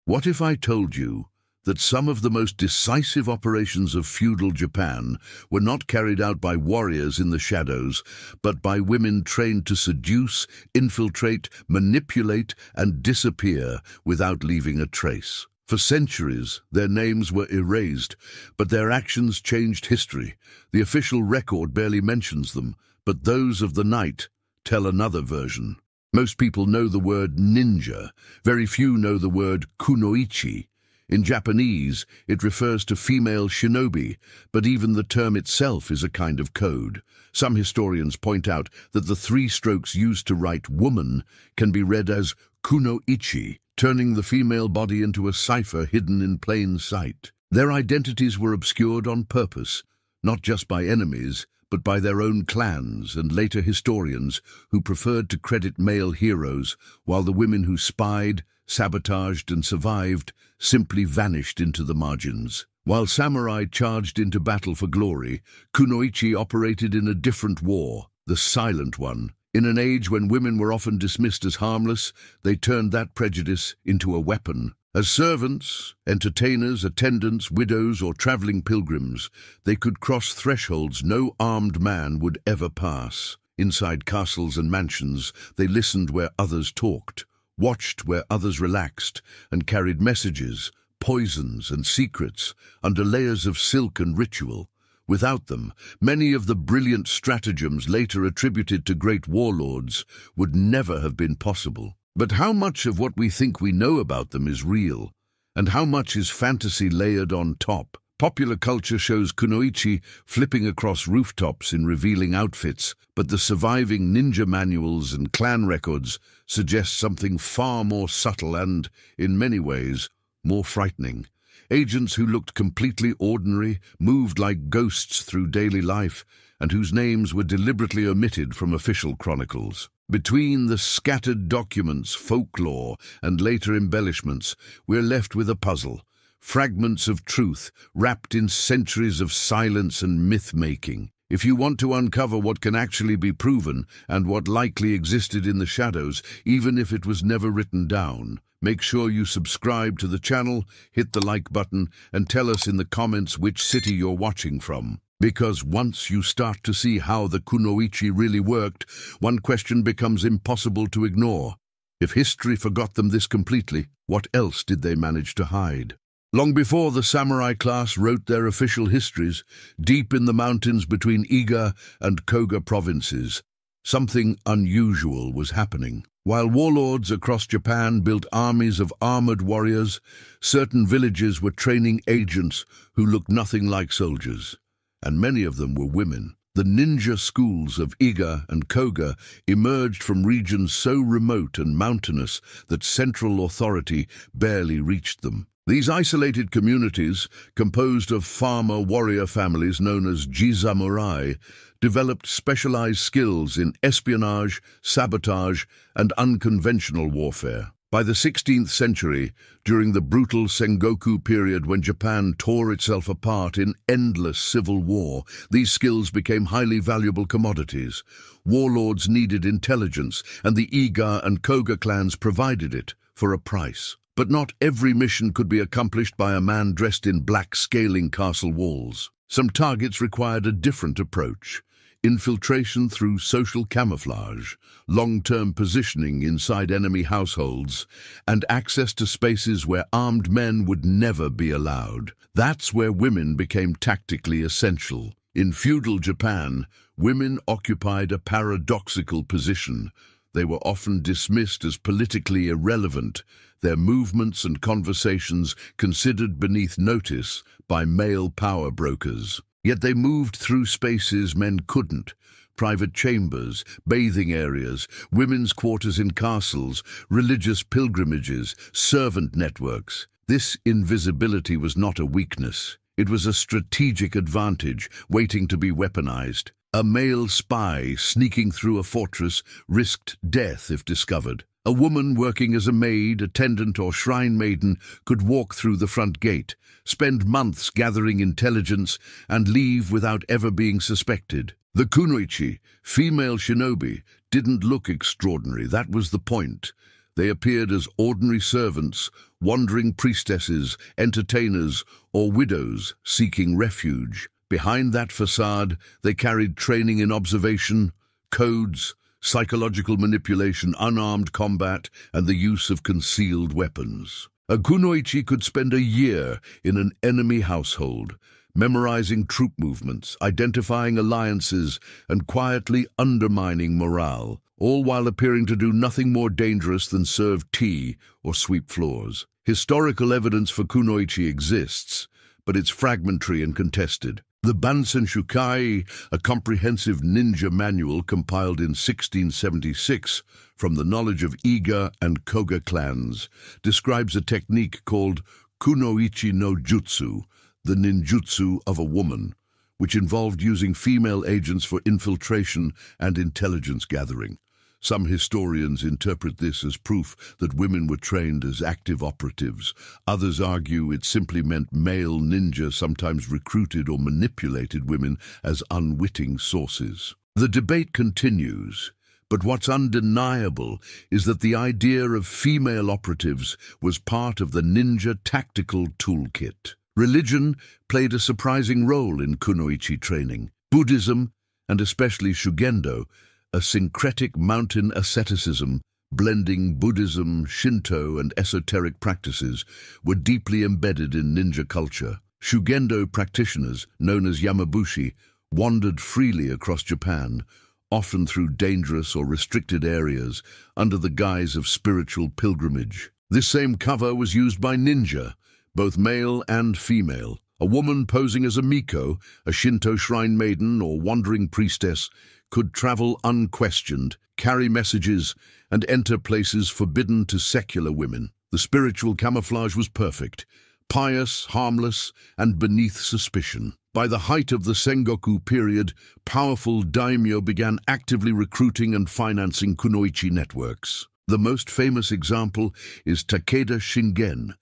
What if I told you that some of the most decisive operations of feudal Japan were not carried out by warriors in the shadows, but by women trained to seduce, infiltrate, manipulate, and disappear without leaving a trace? For centuries, their names were erased, but their actions changed history. The official record barely mentions them, but those of the night tell another version. Most people know the word ninja. Very few know the word kunoichi. In Japanese, it refers to female shinobi, but even the term itself is a kind of code. Some historians point out that the three strokes used to write woman can be read as kunoichi, turning the female body into a cipher hidden in plain sight. Their identities were obscured on purpose, not just by enemies, but by their own clans and later historians who preferred to credit male heroes, while the women who spied, sabotaged, and survived simply vanished into the margins. While samurai charged into battle for glory, kunoichi operated in a different war, the silent one. In an age when women were often dismissed as harmless, they turned that prejudice into a weapon. As servants, entertainers, attendants, widows, or traveling pilgrims, they could cross thresholds no armed man would ever pass. Inside castles and mansions, they listened where others talked, watched where others relaxed, and carried messages, poisons, and secrets under layers of silk and ritual. Without them, many of the brilliant stratagems later attributed to great warlords would never have been possible. But how much of what we think we know about them is real, and how much is fantasy layered on top? Popular culture shows kunoichi flipping across rooftops in revealing outfits, but the surviving ninja manuals and clan records suggest something far more subtle and, in many ways, more frightening. Agents who looked completely ordinary, moved like ghosts through daily life, and whose names were deliberately omitted from official chronicles. Between the scattered documents, folklore, and later embellishments, we're left with a puzzle. Fragments of truth wrapped in centuries of silence and myth-making. If you want to uncover what can actually be proven and what likely existed in the shadows, even if it was never written down, make sure you subscribe to the channel, hit the like button, and tell us in the comments which city you're watching from. Because once you start to see how the kunoichi really worked, one question becomes impossible to ignore. If history forgot them this completely, what else did they manage to hide? Long before the samurai class wrote their official histories, deep in the mountains between Iga and Koga provinces, something unusual was happening. While warlords across Japan built armies of armored warriors, certain villages were training agents who looked nothing like soldiers, and many of them were women. The ninja schools of Iga and Koga emerged from regions so remote and mountainous that central authority barely reached them. These isolated communities, composed of farmer warrior families known as jisamurai, developed specialized skills in espionage, sabotage, and unconventional warfare. By the 16th century, during the brutal Sengoku period when Japan tore itself apart in endless civil war, these skills became highly valuable commodities. Warlords needed intelligence, and the Iga and Koga clans provided it for a price. But not every mission could be accomplished by a man dressed in black scaling castle walls. Some targets required a different approach. Infiltration through social camouflage, long-term positioning inside enemy households, and access to spaces where armed men would never be allowed. That's where women became tactically essential. In feudal Japan, women occupied a paradoxical position. They were often dismissed as politically irrelevant, their movements and conversations considered beneath notice by male power brokers. Yet they moved through spaces men couldn't: private chambers, bathing areas, women's quarters in castles, religious pilgrimages, servant networks. This invisibility was not a weakness. It was a strategic advantage waiting to be weaponized. A male spy sneaking through a fortress risked death if discovered. A woman working as a maid, attendant, or shrine maiden could walk through the front gate, spend months gathering intelligence, and leave without ever being suspected. The kunoichi, female shinobi, didn't look extraordinary. That was the point. They appeared as ordinary servants, wandering priestesses, entertainers, or widows seeking refuge. Behind that facade, they carried training in observation, codes, psychological manipulation, unarmed combat, and the use of concealed weapons. A kunoichi could spend a year in an enemy household, memorizing troop movements, identifying alliances, and quietly undermining morale, all while appearing to do nothing more dangerous than serve tea or sweep floors. Historical evidence for kunoichi exists, but it's fragmentary and contested. The Bansen Shukai, a comprehensive ninja manual compiled in 1676 from the knowledge of Iga and Koga clans, describes a technique called Kunoichi no Jutsu, the ninjutsu of a woman, which involved using female agents for infiltration and intelligence gathering. Some historians interpret this as proof that women were trained as active operatives. Others argue it simply meant male ninja sometimes recruited or manipulated women as unwitting sources. The debate continues, but what's undeniable is that the idea of female operatives was part of the ninja tactical toolkit. Religion played a surprising role in kunoichi training. Buddhism, and especially Shugendo, a syncretic mountain asceticism blending Buddhism, Shinto, and esoteric practices, were deeply embedded in ninja culture. Shugendo practitioners, known as yamabushi, wandered freely across Japan, often through dangerous or restricted areas, under the guise of spiritual pilgrimage. This same cover was used by ninja, both male and female. A woman posing as a miko, a Shinto shrine maiden or wandering priestess, could travel unquestioned, carry messages, and enter places forbidden to secular women. The spiritual camouflage was perfect, pious, harmless, and beneath suspicion. By the height of the Sengoku period, powerful daimyo began actively recruiting and financing kunoichi networks. The most famous example is Takeda Shingen,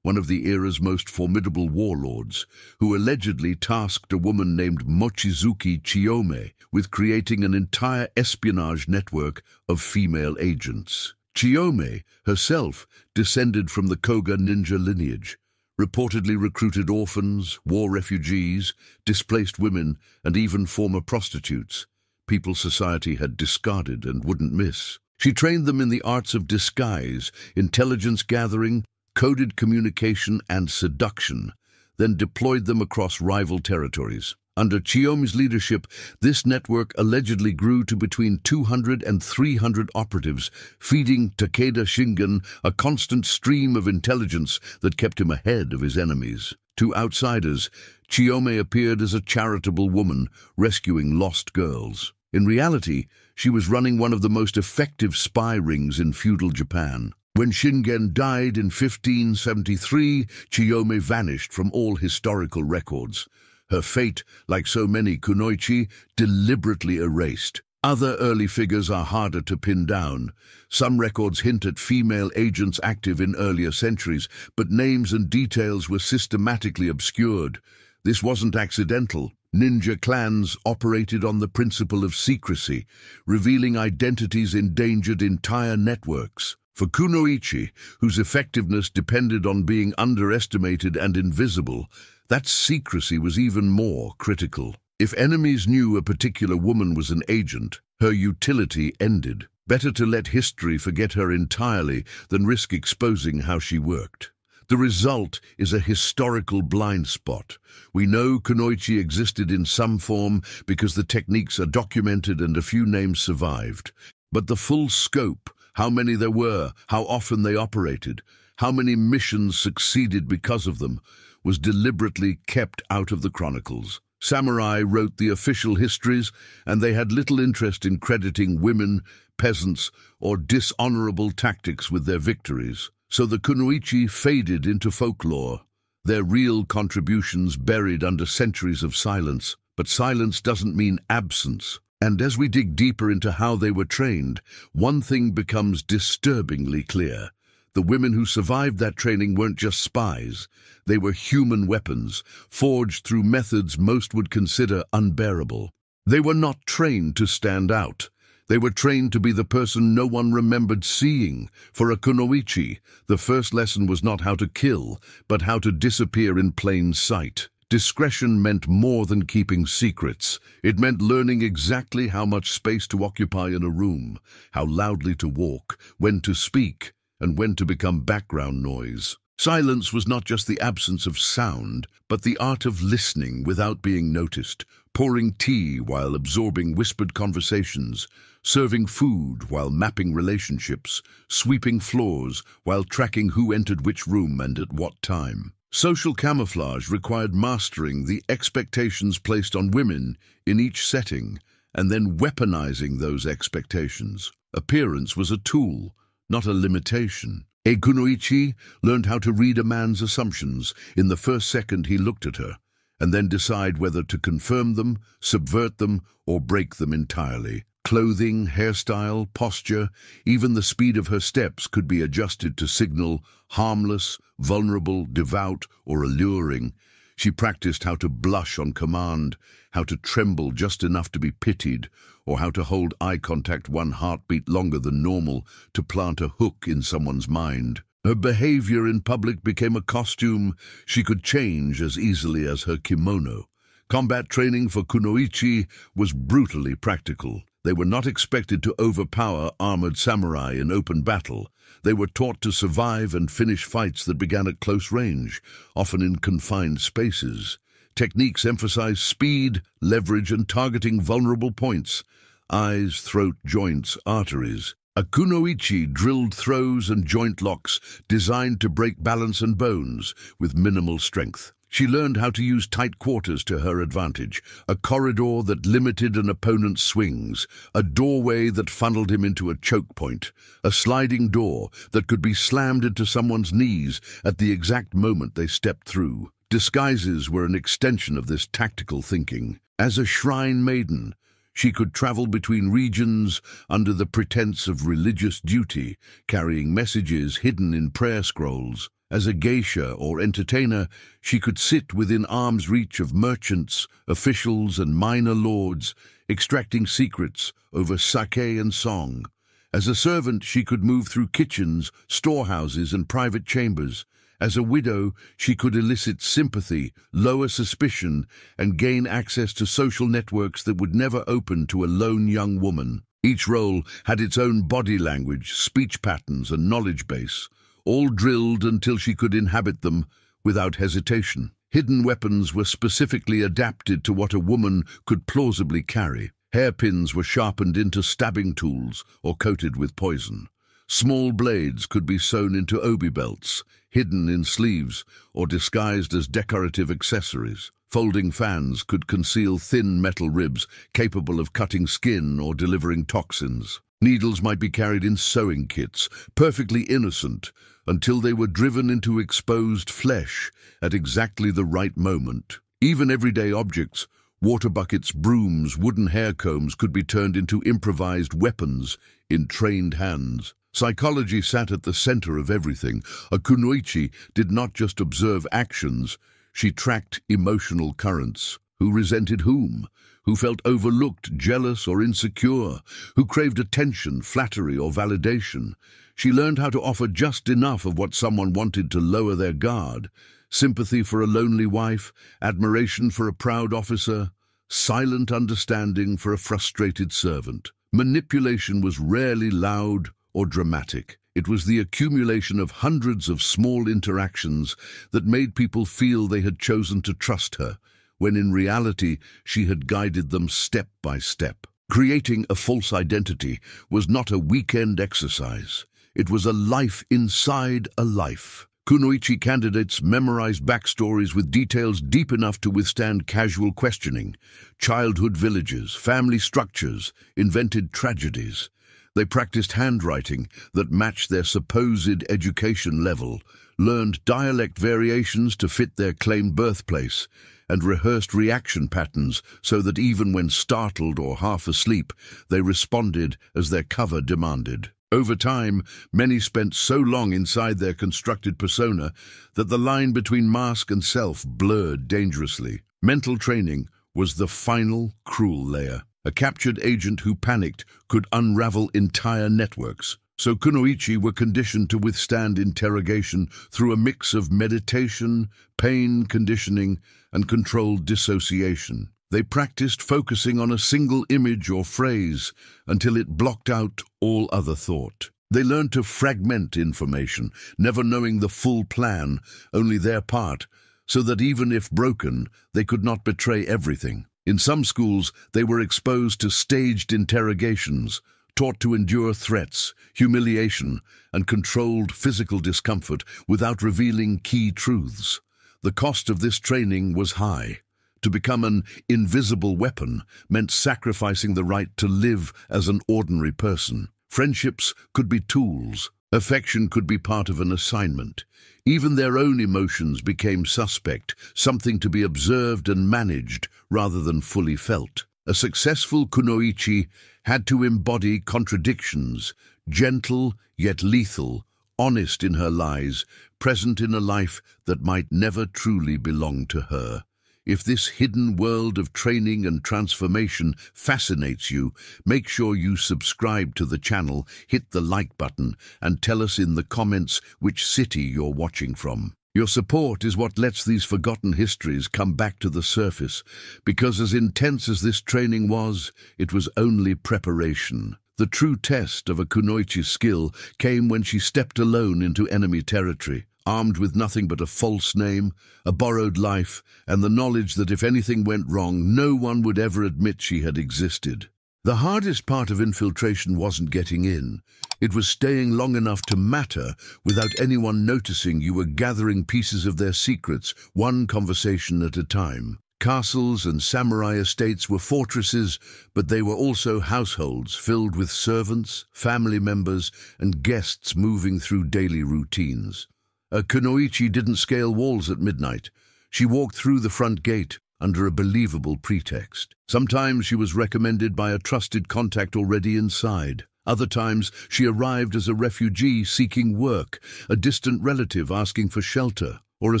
one of the era's most formidable warlords, who allegedly tasked a woman named Mochizuki Chiyome with creating an entire espionage network of female agents. Chiyome herself descended from the Koga ninja lineage, reportedly recruited orphans, war refugees, displaced women, and even former prostitutes, people society had discarded and wouldn't miss. She trained them in the arts of disguise, intelligence gathering, coded communication, and seduction, then deployed them across rival territories. Under Chiyome's leadership, this network allegedly grew to between 200 and 300 operatives, feeding Takeda Shingen a constant stream of intelligence that kept him ahead of his enemies. To outsiders, Chiyome appeared as a charitable woman, rescuing lost girls. In reality, she was running one of the most effective spy rings in feudal Japan. When Shingen died in 1573, Chiyome vanished from all historical records. Her fate, like so many kunoichi, deliberately erased. Other early figures are harder to pin down. Some records hint at female agents active in earlier centuries, but names and details were systematically obscured. This wasn't accidental. Ninja clans operated on the principle of secrecy, revealing identities endangered entire networks. For kunoichi, whose effectiveness depended on being underestimated and invisible, that secrecy was even more critical. If enemies knew a particular woman was an agent, her utility ended. Better to let history forget her entirely than risk exposing how she worked. The result is a historical blind spot. We know kunoichi existed in some form because the techniques are documented and a few names survived. But the full scope, how many there were, how often they operated, how many missions succeeded because of them, was deliberately kept out of the chronicles. Samurai wrote the official histories, and they had little interest in crediting women, peasants, or dishonorable tactics with their victories. So the kunoichi faded into folklore, their real contributions buried under centuries of silence. But silence doesn't mean absence. And as we dig deeper into how they were trained, one thing becomes disturbingly clear. The women who survived that training weren't just spies. They were human weapons, forged through methods most would consider unbearable. They were not trained to stand out. They were trained to be the person no one remembered seeing. For a kunoichi, the first lesson was not how to kill, but how to disappear in plain sight. Discretion meant more than keeping secrets. It meant learning exactly how much space to occupy in a room, how loudly to walk, when to speak, and when to become background noise. Silence was not just the absence of sound, but the art of listening without being noticed, pouring tea while absorbing whispered conversations, serving food while mapping relationships, sweeping floors while tracking who entered which room and at what time. Social camouflage required mastering the expectations placed on women in each setting, and then weaponizing those expectations. Appearance was a tool, not a limitation. A kunoichi learned how to read a man's assumptions in the first second he looked at her, and then decide whether to confirm them, subvert them, or break them entirely. Clothing, hairstyle, posture, even the speed of her steps could be adjusted to signal harmless, vulnerable, devout, or alluring. She practiced how to blush on command, how to tremble just enough to be pitied, or how to hold eye contact one heartbeat longer than normal to plant a hook in someone's mind. Her behavior in public became a costume she could change as easily as her kimono. Combat training for kunoichi was brutally practical. They were not expected to overpower armored samurai in open battle. They were taught to survive and finish fights that began at close range, often in confined spaces. Techniques emphasized speed, leverage, and targeting vulnerable points: eyes, throat, joints, arteries. A kunoichi drilled throws and joint locks designed to break balance and bones with minimal strength. She learned how to use tight quarters to her advantage, a corridor that limited an opponent's swings, a doorway that funneled him into a choke point, a sliding door that could be slammed into someone's knees at the exact moment they stepped through. Disguises were an extension of this tactical thinking. As a shrine maiden, she could travel between regions under the pretense of religious duty, carrying messages hidden in prayer scrolls. As a geisha or entertainer, she could sit within arm's reach of merchants, officials, and minor lords, extracting secrets over sake and song. As a servant, she could move through kitchens, storehouses, and private chambers. As a widow, she could elicit sympathy, lower suspicion, and gain access to social networks that would never open to a lone young woman. Each role had its own body language, speech patterns, and knowledge base, all drilled until she could inhabit them without hesitation. Hidden weapons were specifically adapted to what a woman could plausibly carry. Hairpins were sharpened into stabbing tools or coated with poison. Small blades could be sewn into obi belts, hidden in sleeves, or disguised as decorative accessories. Folding fans could conceal thin metal ribs capable of cutting skin or delivering toxins. Needles might be carried in sewing kits, perfectly innocent, until they were driven into exposed flesh at exactly the right moment. Even everyday objects, water buckets, brooms, wooden hair combs, could be turned into improvised weapons in trained hands. Psychology sat at the center of everything. A kunoichi did not just observe actions, she tracked emotional currents. Who resented whom? Who felt overlooked, jealous, or insecure? Who craved attention, flattery, or validation? She learned how to offer just enough of what someone wanted to lower their guard. Sympathy for a lonely wife, admiration for a proud officer, silent understanding for a frustrated servant. Manipulation was rarely loud or dramatic. It was the accumulation of hundreds of small interactions that made people feel they had chosen to trust her, when in reality she had guided them step by step. Creating a false identity was not a weekend exercise. It was a life inside a life. Kunoichi candidates memorized backstories with details deep enough to withstand casual questioning. Childhood villages, family structures, invented tragedies. They practiced handwriting that matched their supposed education level, learned dialect variations to fit their claimed birthplace, and rehearsed reaction patterns so that even when startled or half asleep, they responded as their cover demanded. Over time, many spent so long inside their constructed persona that the line between mask and self blurred dangerously. Mental training was the final, cruel layer. A captured agent who panicked could unravel entire networks. So Kunoichi were conditioned to withstand interrogation through a mix of meditation, pain conditioning, and controlled dissociation. They practiced focusing on a single image or phrase until it blocked out all other thought. They learned to fragment information, never knowing the full plan, only their part, so that even if broken, they could not betray everything. In some schools, they were exposed to staged interrogations, taught to endure threats, humiliation, and controlled physical discomfort without revealing key truths. The cost of this training was high. To become an invisible weapon meant sacrificing the right to live as an ordinary person. Friendships could be tools. Affection could be part of an assignment. Even their own emotions became suspect, something to be observed and managed rather than fully felt. A successful Kunoichi had to embody contradictions, gentle yet lethal, honest in her lies, present in a life that might never truly belong to her. If this hidden world of training and transformation fascinates you, make sure you subscribe to the channel, hit the like button, and tell us in the comments which city you're watching from. Your support is what lets these forgotten histories come back to the surface, because as intense as this training was, it was only preparation. The true test of a Kunoichi's skill came when she stepped alone into enemy territory, armed with nothing but a false name, a borrowed life, and the knowledge that if anything went wrong, no one would ever admit she had existed. The hardest part of infiltration wasn't getting in. It was staying long enough to matter without anyone noticing you were gathering pieces of their secrets, one conversation at a time. Castles and samurai estates were fortresses, but they were also households filled with servants, family members, and guests moving through daily routines. Kunoichi didn't scale walls at midnight. She walked through the front gate under a believable pretext. Sometimes she was recommended by a trusted contact already inside. Other times she arrived as a refugee seeking work, a distant relative asking for shelter, or a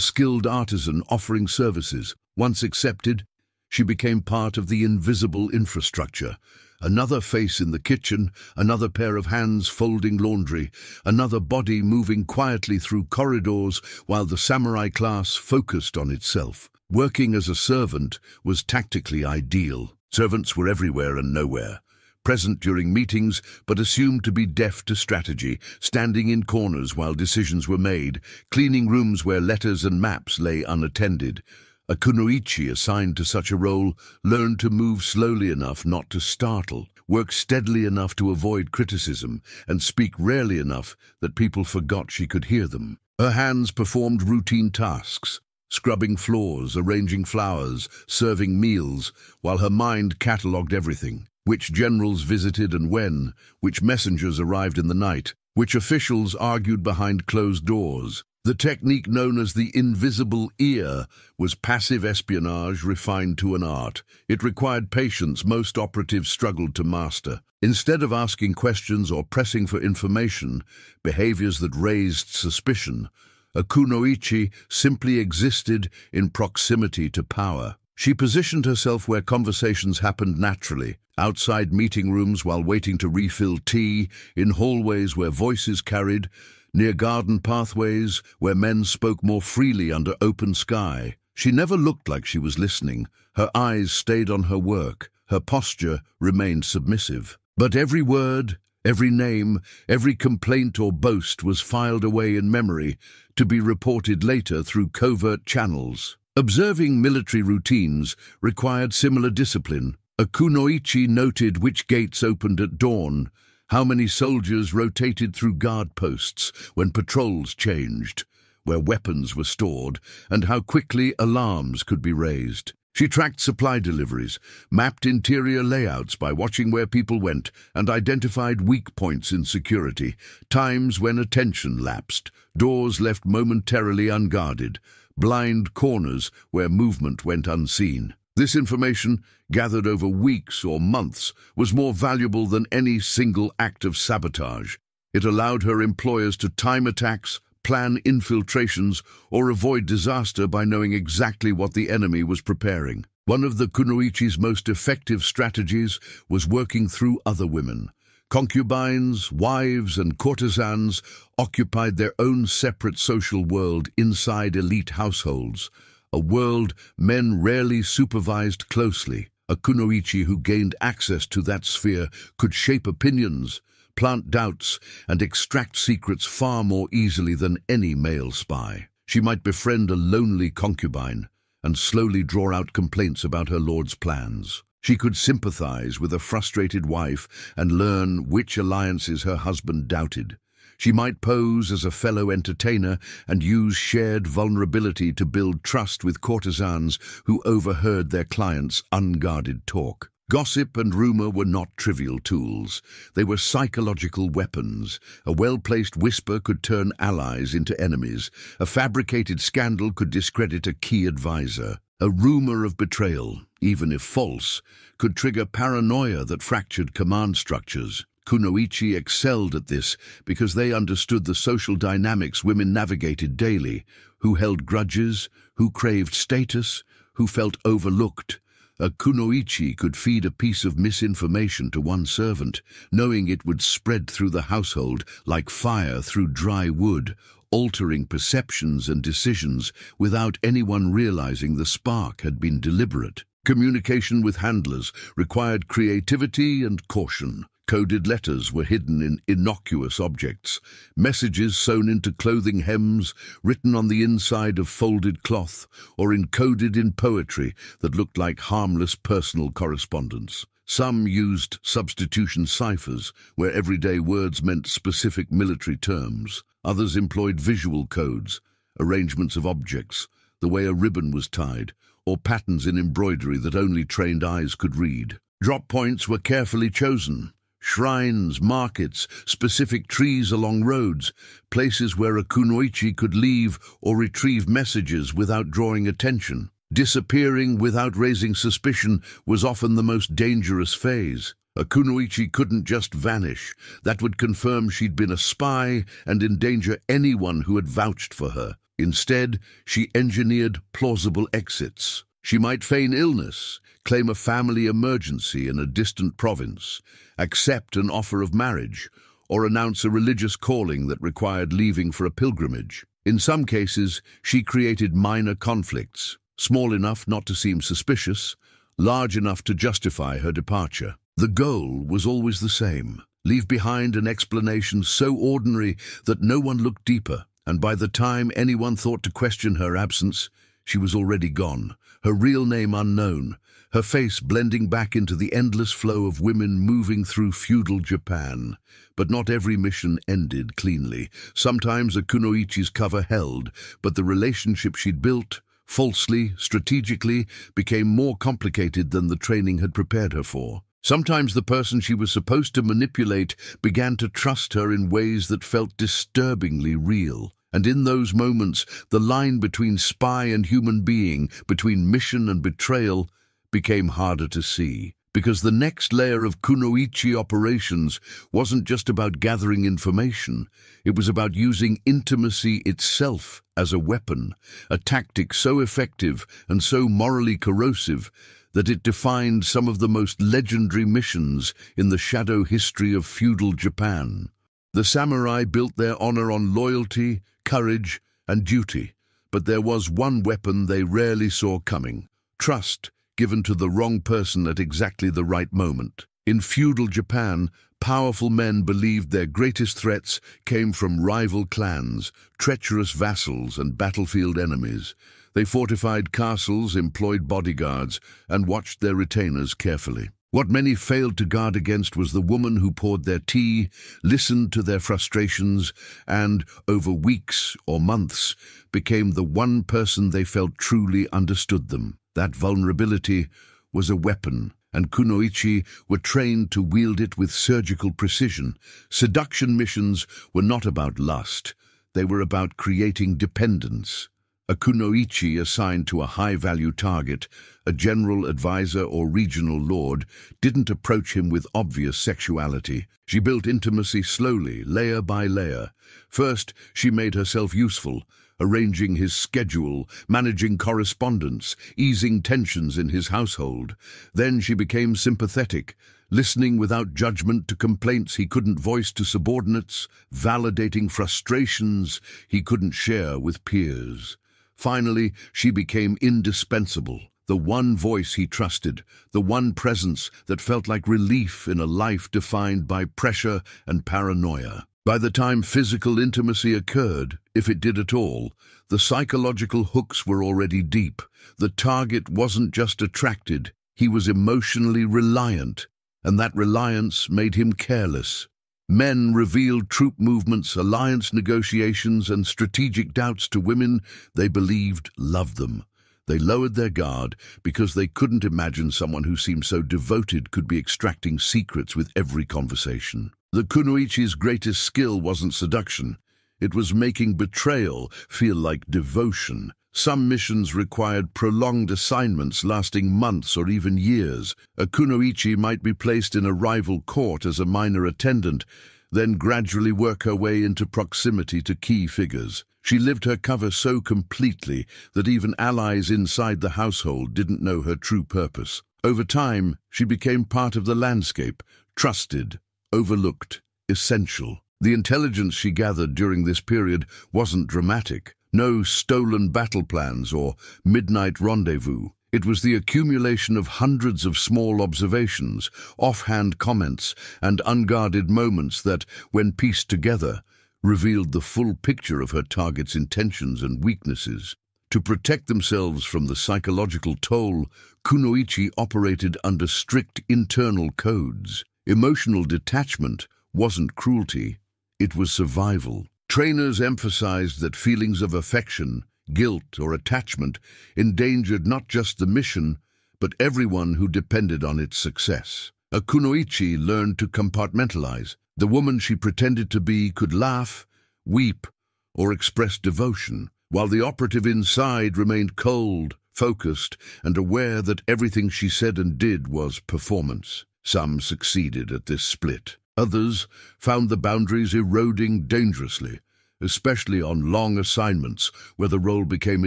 skilled artisan offering services. Once accepted, she became part of the invisible infrastructure. Another face in the kitchen, another pair of hands folding laundry, another body moving quietly through corridors while the samurai class focused on itself. Working as a servant was tactically ideal. Servants were everywhere and nowhere, present during meetings but assumed to be deaf to strategy, standing in corners while decisions were made, cleaning rooms where letters and maps lay unattended. A Kunoichi assigned to such a role learned to move slowly enough not to startle, work steadily enough to avoid criticism, and speak rarely enough that people forgot she could hear them. Her hands performed routine tasks, scrubbing floors, arranging flowers, serving meals, while her mind catalogued everything. Which generals visited and when, which messengers arrived in the night, which officials argued behind closed doors. The technique known as the invisible ear was passive espionage refined to an art. It required patience most operatives struggled to master. Instead of asking questions or pressing for information, behaviors that raised suspicion, a Kunoichi simply existed in proximity to power. She positioned herself where conversations happened naturally, outside meeting rooms while waiting to refill tea, in hallways where voices carried, near garden pathways where men spoke more freely under open sky. She never looked like she was listening. Her eyes stayed on her work. Her posture remained submissive. But every word, every name, every complaint or boast was filed away in memory to be reported later through covert channels. Observing military routines required similar discipline. A Kunoichi noted which gates opened at dawn, how many soldiers rotated through guard posts when patrols changed, where weapons were stored, and how quickly alarms could be raised. She tracked supply deliveries, mapped interior layouts by watching where people went, and identified weak points in security, times when attention lapsed, doors left momentarily unguarded, blind corners where movement went unseen. This information, gathered over weeks or months, was more valuable than any single act of sabotage. It allowed her employers to time attacks, plan infiltrations, or avoid disaster by knowing exactly what the enemy was preparing. One of the Kunoichi's most effective strategies was working through other women. Concubines, wives, and courtesans occupied their own separate social world inside elite households, a world men rarely supervised closely. A Kunoichi who gained access to that sphere could shape opinions, plant doubts, and extract secrets far more easily than any male spy. She might befriend a lonely concubine and slowly draw out complaints about her lord's plans. She could sympathize with a frustrated wife and learn which alliances her husband doubted. She might pose as a fellow entertainer and use shared vulnerability to build trust with courtesans who overheard their clients' unguarded talk. Gossip and rumor were not trivial tools. They were psychological weapons. A well-placed whisper could turn allies into enemies. A fabricated scandal could discredit a key advisor. A rumor of betrayal, even if false, could trigger paranoia that fractured command structures. Kunoichi excelled at this because they understood the social dynamics women navigated daily, who held grudges, who craved status, who felt overlooked. A Kunoichi could feed a piece of misinformation to one servant, knowing it would spread through the household like fire through dry wood, altering perceptions and decisions without anyone realizing the spark had been deliberate. Communication with handlers required creativity and caution. Coded letters were hidden in innocuous objects, messages sewn into clothing hems, written on the inside of folded cloth, or encoded in poetry that looked like harmless personal correspondence. Some used substitution ciphers, where everyday words meant specific military terms. Others employed visual codes, arrangements of objects, the way a ribbon was tied, or patterns in embroidery that only trained eyes could read. Drop points were carefully chosen. Shrines, markets, specific trees along roads, places where a Kunoichi could leave or retrieve messages without drawing attention. Disappearing without raising suspicion was often the most dangerous phase. A Kunoichi couldn't just vanish. That would confirm she'd been a spy and endanger anyone who had vouched for her. Instead, she engineered plausible exits. She might feign illness, claim a family emergency in a distant province, accept an offer of marriage, or announce a religious calling that required leaving for a pilgrimage. In some cases, she created minor conflicts, small enough not to seem suspicious, large enough to justify her departure. The goal was always the same: leave behind an explanation so ordinary that no one looked deeper, and by the time anyone thought to question her absence, she was already gone, her real name unknown, her face blending back into the endless flow of women moving through feudal Japan. But not every mission ended cleanly. Sometimes a Kunoichi's cover held, but the relationship she'd built, falsely, strategically, became more complicated than the training had prepared her for. Sometimes the person she was supposed to manipulate began to trust her in ways that felt disturbingly real. And in those moments, the line between spy and human being, between mission and betrayal, became harder to see. Because the next layer of Kunoichi operations wasn't just about gathering information, it was about using intimacy itself as a weapon, a tactic so effective and so morally corrosive that it defined some of the most legendary missions in the shadow history of feudal Japan. The samurai built their honor on loyalty, courage, and duty, but there was one weapon they rarely saw coming: trust, given to the wrong person at exactly the right moment. In feudal Japan, powerful men believed their greatest threats came from rival clans, treacherous vassals, and battlefield enemies. They fortified castles, employed bodyguards, and watched their retainers carefully. What many failed to guard against was the woman who poured their tea, listened to their frustrations, and, over weeks or months, became the one person they felt truly understood them. That vulnerability was a weapon, and Kunoichi were trained to wield it with surgical precision. Seduction missions were not about lust. They were about creating dependence. A Kunoichi assigned to a high-value target, a general, advisor, or regional lord, didn't approach him with obvious sexuality. She built intimacy slowly, layer by layer. First, she made herself useful, arranging his schedule, managing correspondence, easing tensions in his household. Then she became sympathetic, listening without judgment to complaints he couldn't voice to subordinates, validating frustrations he couldn't share with peers. Finally, she became indispensable, the one voice he trusted, the one presence that felt like relief in a life defined by pressure and paranoia. By the time physical intimacy occurred, if it did at all, the psychological hooks were already deep. The target wasn't just attracted, he was emotionally reliant, and that reliance made him careless. Men revealed troop movements, alliance negotiations, and strategic doubts to women they believed loved them. They lowered their guard because they couldn't imagine someone who seemed so devoted could be extracting secrets with every conversation. The Kunoichi's greatest skill wasn't seduction. It was making betrayal feel like devotion. Some missions required prolonged assignments lasting months or even years. A Kunoichi might be placed in a rival court as a minor attendant, then gradually work her way into proximity to key figures. She lived her cover so completely that even allies inside the household didn't know her true purpose. Over time, she became part of the landscape, trusted, overlooked, essential. The intelligence she gathered during this period wasn't dramatic. No stolen battle plans or midnight rendezvous. It was the accumulation of hundreds of small observations, offhand comments, and unguarded moments that, when pieced together, revealed the full picture of her target's intentions and weaknesses. To protect themselves from the psychological toll, Kunoichi operated under strict internal codes. Emotional detachment wasn't cruelty, it was survival. Trainers emphasized that feelings of affection, guilt, or attachment endangered not just the mission, but everyone who depended on its success. A Kunoichi learned to compartmentalize. The woman she pretended to be could laugh, weep, or express devotion, while the operative inside remained cold, focused, and aware that everything she said and did was performance. Some succeeded at this split. Others found the boundaries eroding dangerously, especially on long assignments where the role became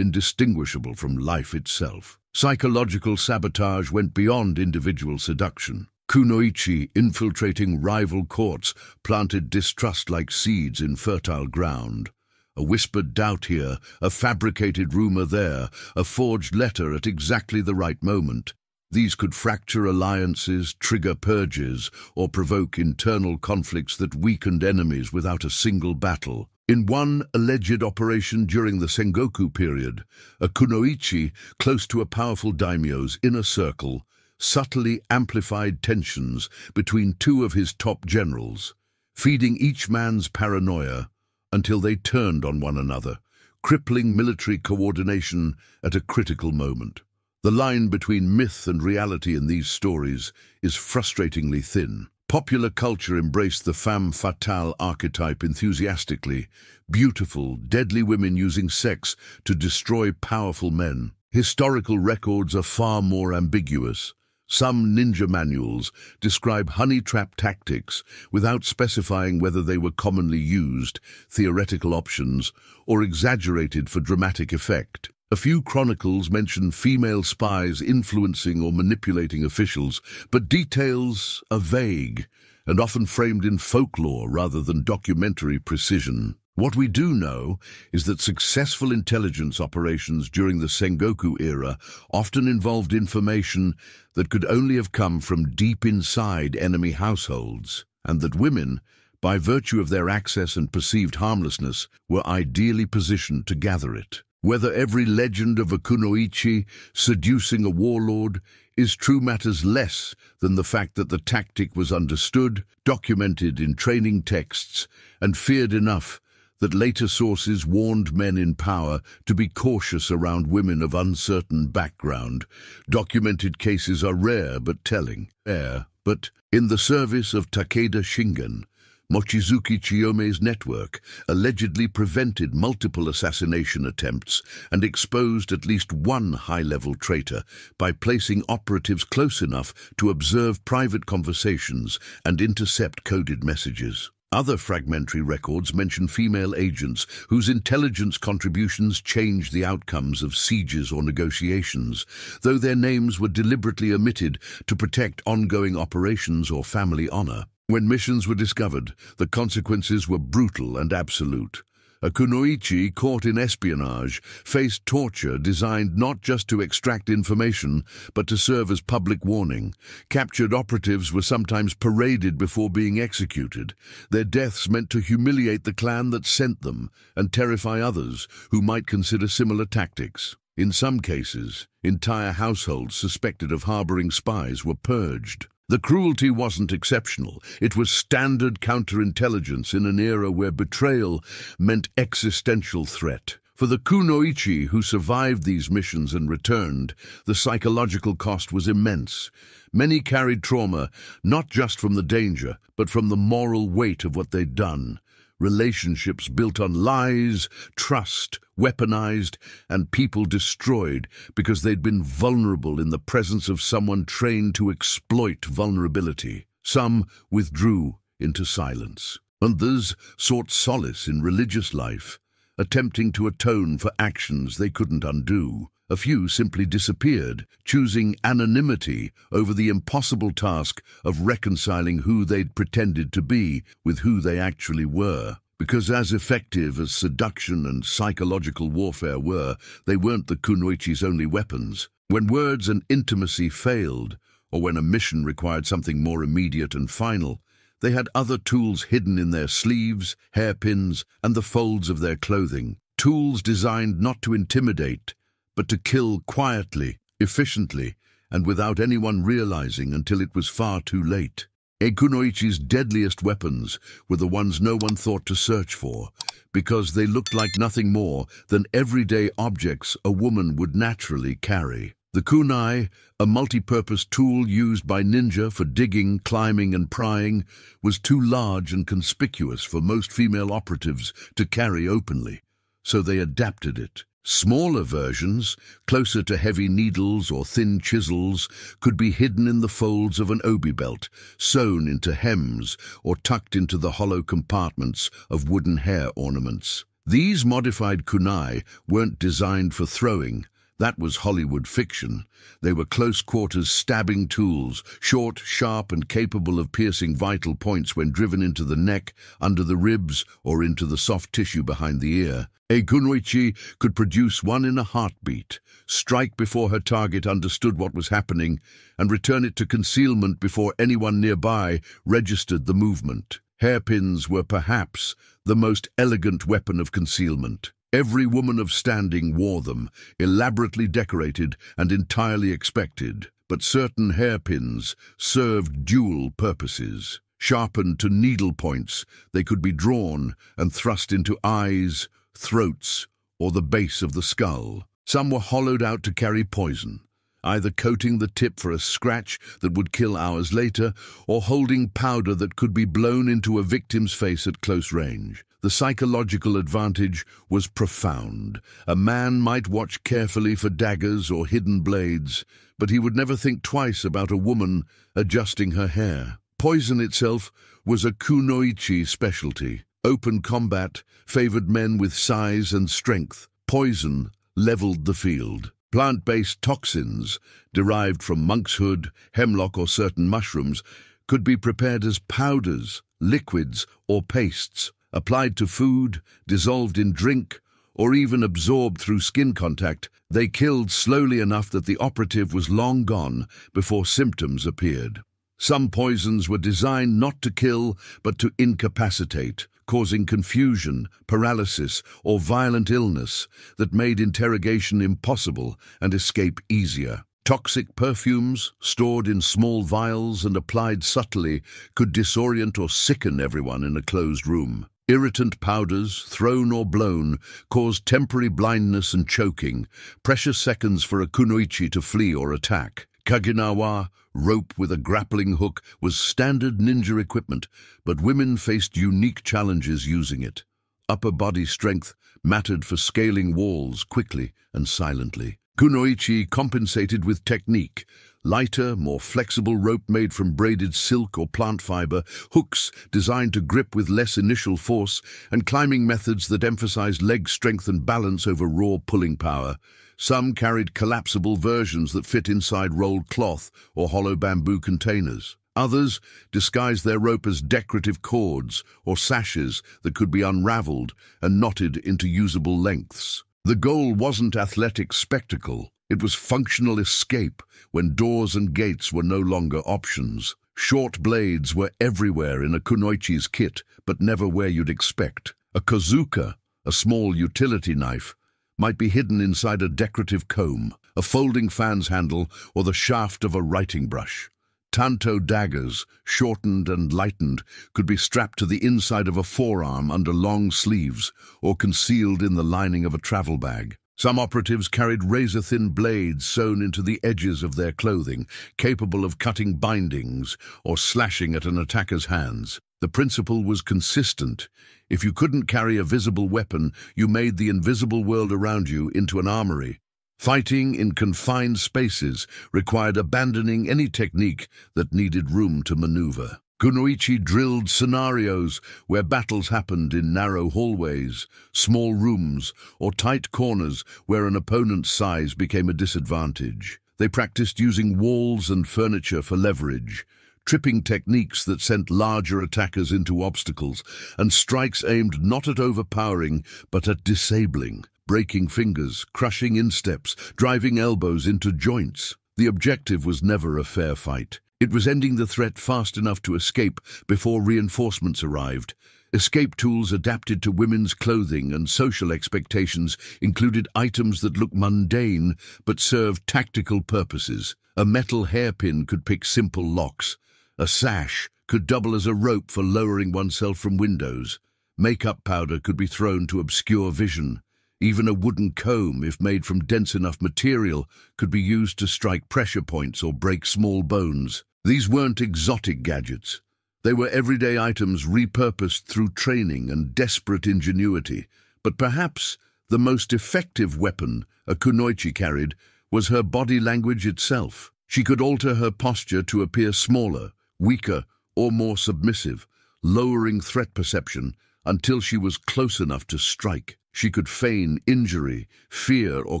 indistinguishable from life itself. Psychological sabotage went beyond individual seduction. Kunoichi, infiltrating rival courts, planted distrust like seeds in fertile ground. A whispered doubt here, a fabricated rumor there, a forged letter at exactly the right moment. These could fracture alliances, trigger purges, or provoke internal conflicts that weakened enemies without a single battle. In one alleged operation during the Sengoku period, a Kunoichi, close to a powerful daimyo's inner circle, subtly amplified tensions between two of his top generals, feeding each man's paranoia until they turned on one another, crippling military coordination at a critical moment. The line between myth and reality in these stories is frustratingly thin. Popular culture embraced the femme fatale archetype enthusiastically, beautiful, deadly women using sex to destroy powerful men. Historical records are far more ambiguous. Some ninja manuals describe honey trap tactics without specifying whether they were commonly used, theoretical options, or exaggerated for dramatic effect. A few chronicles mention female spies influencing or manipulating officials, but details are vague and often framed in folklore rather than documentary precision. What we do know is that successful intelligence operations during the Sengoku era often involved information that could only have come from deep inside enemy households, and that women, by virtue of their access and perceived harmlessness, were ideally positioned to gather it. Whether every legend of a Kunoichi seducing a warlord is true matters less than the fact that the tactic was understood, documented in training texts, and feared enough that later sources warned men in power to be cautious around women of uncertain background. Documented cases are rare but telling. But in the service of Takeda Shingen, Mochizuki Chiyome's network allegedly prevented multiple assassination attempts and exposed at least one high-level traitor by placing operatives close enough to observe private conversations and intercept coded messages. Other fragmentary records mention female agents whose intelligence contributions changed the outcomes of sieges or negotiations, though their names were deliberately omitted to protect ongoing operations or family honor. When missions were discovered, the consequences were brutal and absolute. A Kunoichi caught in espionage faced torture designed not just to extract information, but to serve as public warning. Captured operatives were sometimes paraded before being executed. Their deaths meant to humiliate the clan that sent them and terrify others who might consider similar tactics. In some cases, entire households suspected of harboring spies were purged. The cruelty wasn't exceptional. It was standard counterintelligence in an era where betrayal meant existential threat. For the Kunoichi who survived these missions and returned, the psychological cost was immense. Many carried trauma, not just from the danger, but from the moral weight of what they'd done. Relationships built on lies, trust, weaponized, and people destroyed because they'd been vulnerable in the presence of someone trained to exploit vulnerability. Some withdrew into silence. Others sought solace in religious life, attempting to atone for actions they couldn't undo. A few simply disappeared, choosing anonymity over the impossible task of reconciling who they'd pretended to be with who they actually were. Because as effective as seduction and psychological warfare were, they weren't the Kunoichi's only weapons. When words and intimacy failed, or when a mission required something more immediate and final, they had other tools hidden in their sleeves, hairpins, and the folds of their clothing. Tools designed not to intimidate, but to kill quietly, efficiently, and without anyone realizing until it was far too late. A Kunoichi's deadliest weapons were the ones no one thought to search for, because they looked like nothing more than everyday objects a woman would naturally carry. The kunai, a multi-purpose tool used by ninja for digging, climbing, and prying, was too large and conspicuous for most female operatives to carry openly, so they adapted it. Smaller versions, closer to heavy needles or thin chisels, could be hidden in the folds of an obi belt, sewn into hems, or tucked into the hollow compartments of wooden hair ornaments. These modified kunai weren't designed for throwing. That was Hollywood fiction. They were close-quarters stabbing tools, short, sharp, and capable of piercing vital points when driven into the neck, under the ribs, or into the soft tissue behind the ear. A Kunoichi could produce one in a heartbeat, strike before her target understood what was happening, and return it to concealment before anyone nearby registered the movement. Hairpins were perhaps the most elegant weapon of concealment. Every woman of standing wore them, elaborately decorated and entirely expected. But certain hairpins served dual purposes. Sharpened to needle points, they could be drawn and thrust into eyes, throats, or the base of the skull. Some were hollowed out to carry poison, either coating the tip for a scratch that would kill hours later, or holding powder that could be blown into a victim's face at close range. The psychological advantage was profound. A man might watch carefully for daggers or hidden blades, but he would never think twice about a woman adjusting her hair. Poison itself was a Kunoichi specialty. Open combat favored men with size and strength. Poison leveled the field. Plant-based toxins, derived from monkshood, hemlock, or certain mushrooms, could be prepared as powders, liquids, or pastes, applied to food, dissolved in drink, or even absorbed through skin contact. They killed slowly enough that the operative was long gone before symptoms appeared. Some poisons were designed not to kill, but to incapacitate, causing confusion, paralysis, or violent illness that made interrogation impossible and escape easier. Toxic perfumes, stored in small vials and applied subtly, could disorient or sicken everyone in a closed room. Irritant powders, thrown or blown, caused temporary blindness and choking, precious seconds for a kunoichi to flee or attack. Kaginawa, rope with a grappling hook, was standard ninja equipment, but women faced unique challenges using it. Upper body strength mattered for scaling walls quickly and silently. Kunoichi compensated with technique. Lighter, more flexible rope made from braided silk or plant fiber, hooks designed to grip with less initial force, and climbing methods that emphasized leg strength and balance over raw pulling power. Some carried collapsible versions that fit inside rolled cloth or hollow bamboo containers. Others disguised their rope as decorative cords or sashes that could be unraveled and knotted into usable lengths. The goal wasn't athletic spectacle. It was functional escape when doors and gates were no longer options. Short blades were everywhere in a kunoichi's kit, but never where you'd expect. A kozuka, a small utility knife, might be hidden inside a decorative comb, a folding fan's handle, or the shaft of a writing brush. Tanto daggers, shortened and lightened, could be strapped to the inside of a forearm under long sleeves or concealed in the lining of a travel bag. Some operatives carried razor-thin blades sewn into the edges of their clothing, capable of cutting bindings or slashing at an attacker's hands. The principle was consistent. If you couldn't carry a visible weapon, you made the invisible world around you into an armory. Fighting in confined spaces required abandoning any technique that needed room to maneuver. Kunoichi drilled scenarios where battles happened in narrow hallways, small rooms, or tight corners where an opponent's size became a disadvantage. They practiced using walls and furniture for leverage, tripping techniques that sent larger attackers into obstacles, and strikes aimed not at overpowering but at disabling, breaking fingers, crushing insteps, driving elbows into joints. The objective was never a fair fight. It was ending the threat fast enough to escape before reinforcements arrived. Escape tools adapted to women's clothing and social expectations included items that looked mundane but served tactical purposes. A metal hairpin could pick simple locks. A sash could double as a rope for lowering oneself from windows. Makeup powder could be thrown to obscure vision. Even a wooden comb, if made from dense enough material, could be used to strike pressure points or break small bones. These weren't exotic gadgets. They were everyday items repurposed through training and desperate ingenuity. But perhaps the most effective weapon a kunoichi carried was her body language itself. She could alter her posture to appear smaller, weaker, or more submissive, lowering threat perception until she was close enough to strike. She could feign injury, fear, or